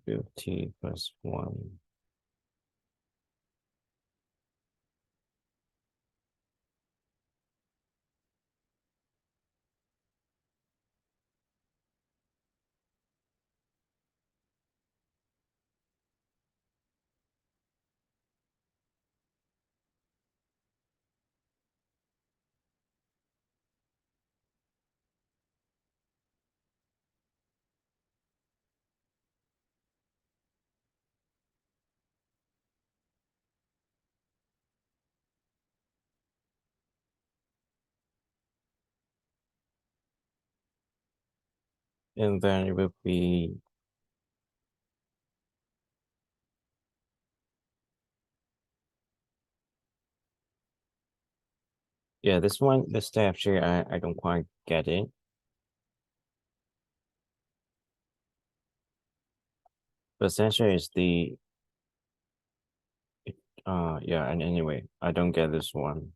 wt plus 1. And then it will be yeah, this one, this step here, I don't quite get it. But essentially it's the yeah, and anyway, I don't get this one.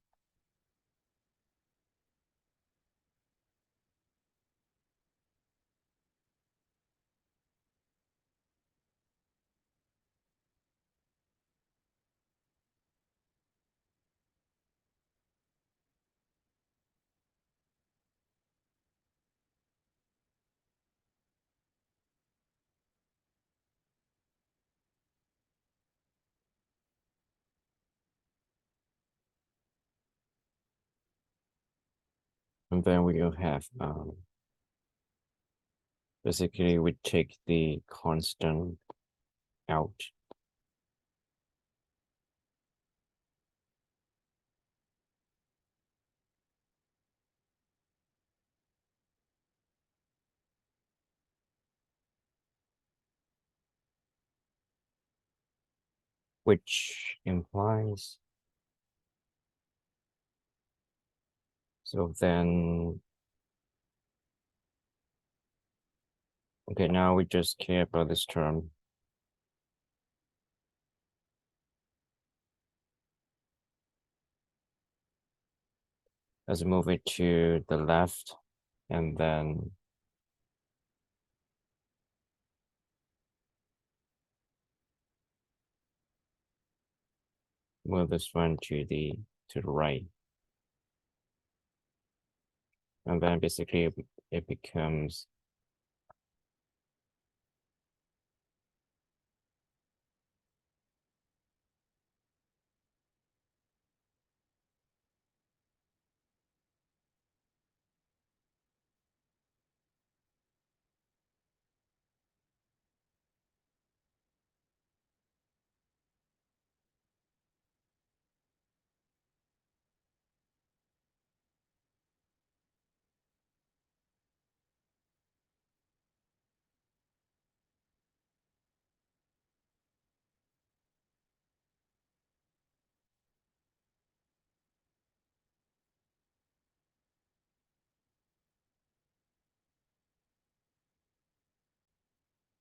And then we will have basically we take the constant out. Which implies so then okay, now we just care about this term. Let's move it to the left and then move this one to the right. And then basically it becomes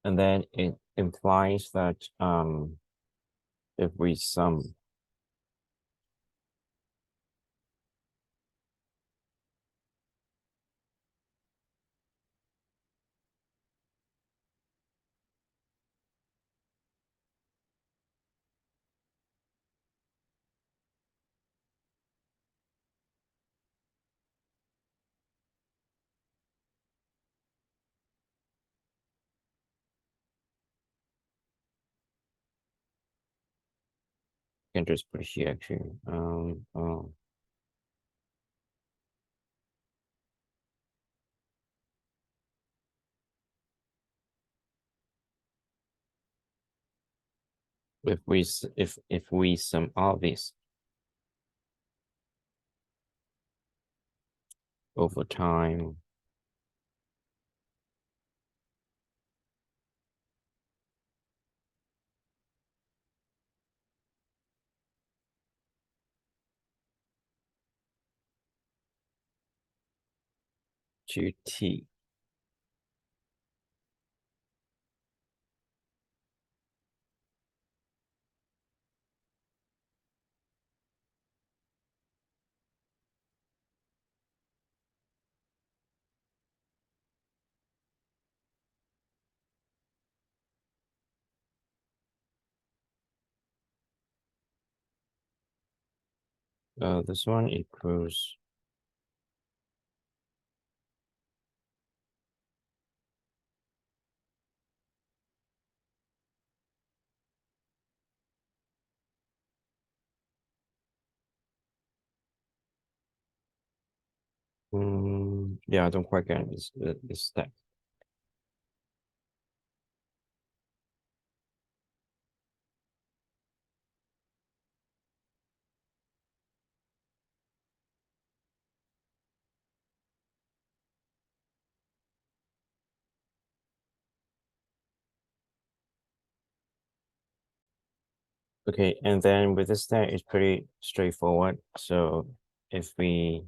and then it implies that if we sum can just put here actually. If we sum all this over time, to t. This one equals yeah, I don't quite get this step. Okay, and then with this step, it's pretty straightforward. So if we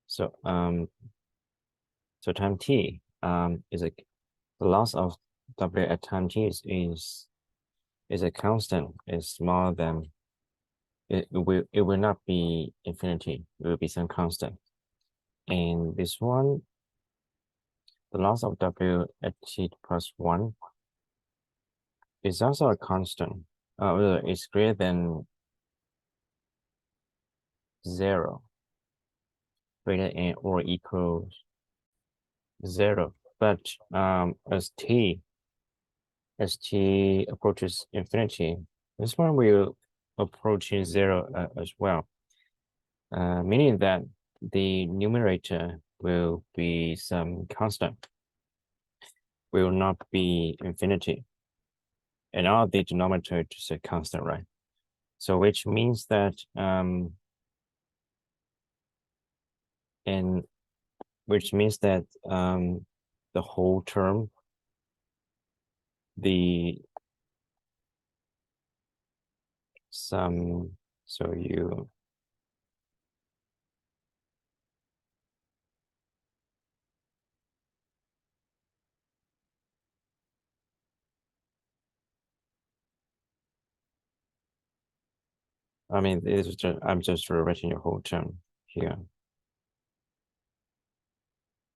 so time t is a the loss of w at time t is a constant, is smaller than it will not be infinity, it will be some constant. And this one, the loss of w at t plus 1 is also a constant. It's greater than 0, greater than or equals 0. But as t approaches infinity, this one will approaching 0 as well. Meaning that the numerator will be some constant, will not be infinity. And all the denominator is a constant, right? So which means that the whole term, the sum, so you I mean, it's just, I'm just rewriting your whole term here.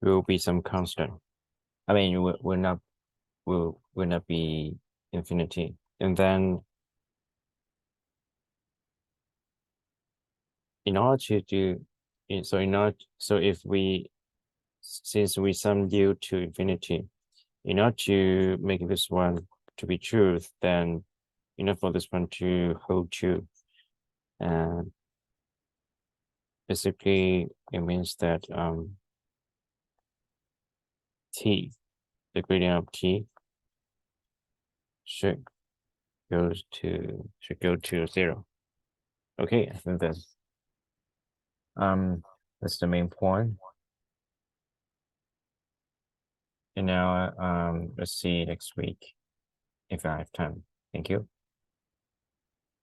Will be some constant. I mean, will not be infinity. And then in order to do so if we since we sum due to infinity, in order to make this one to be true, then in order for this one to hold true, and basically it means that t, the gradient of t should go to 0. Okay, I think that's the main point. And now let's see next week if I have time. Thank you.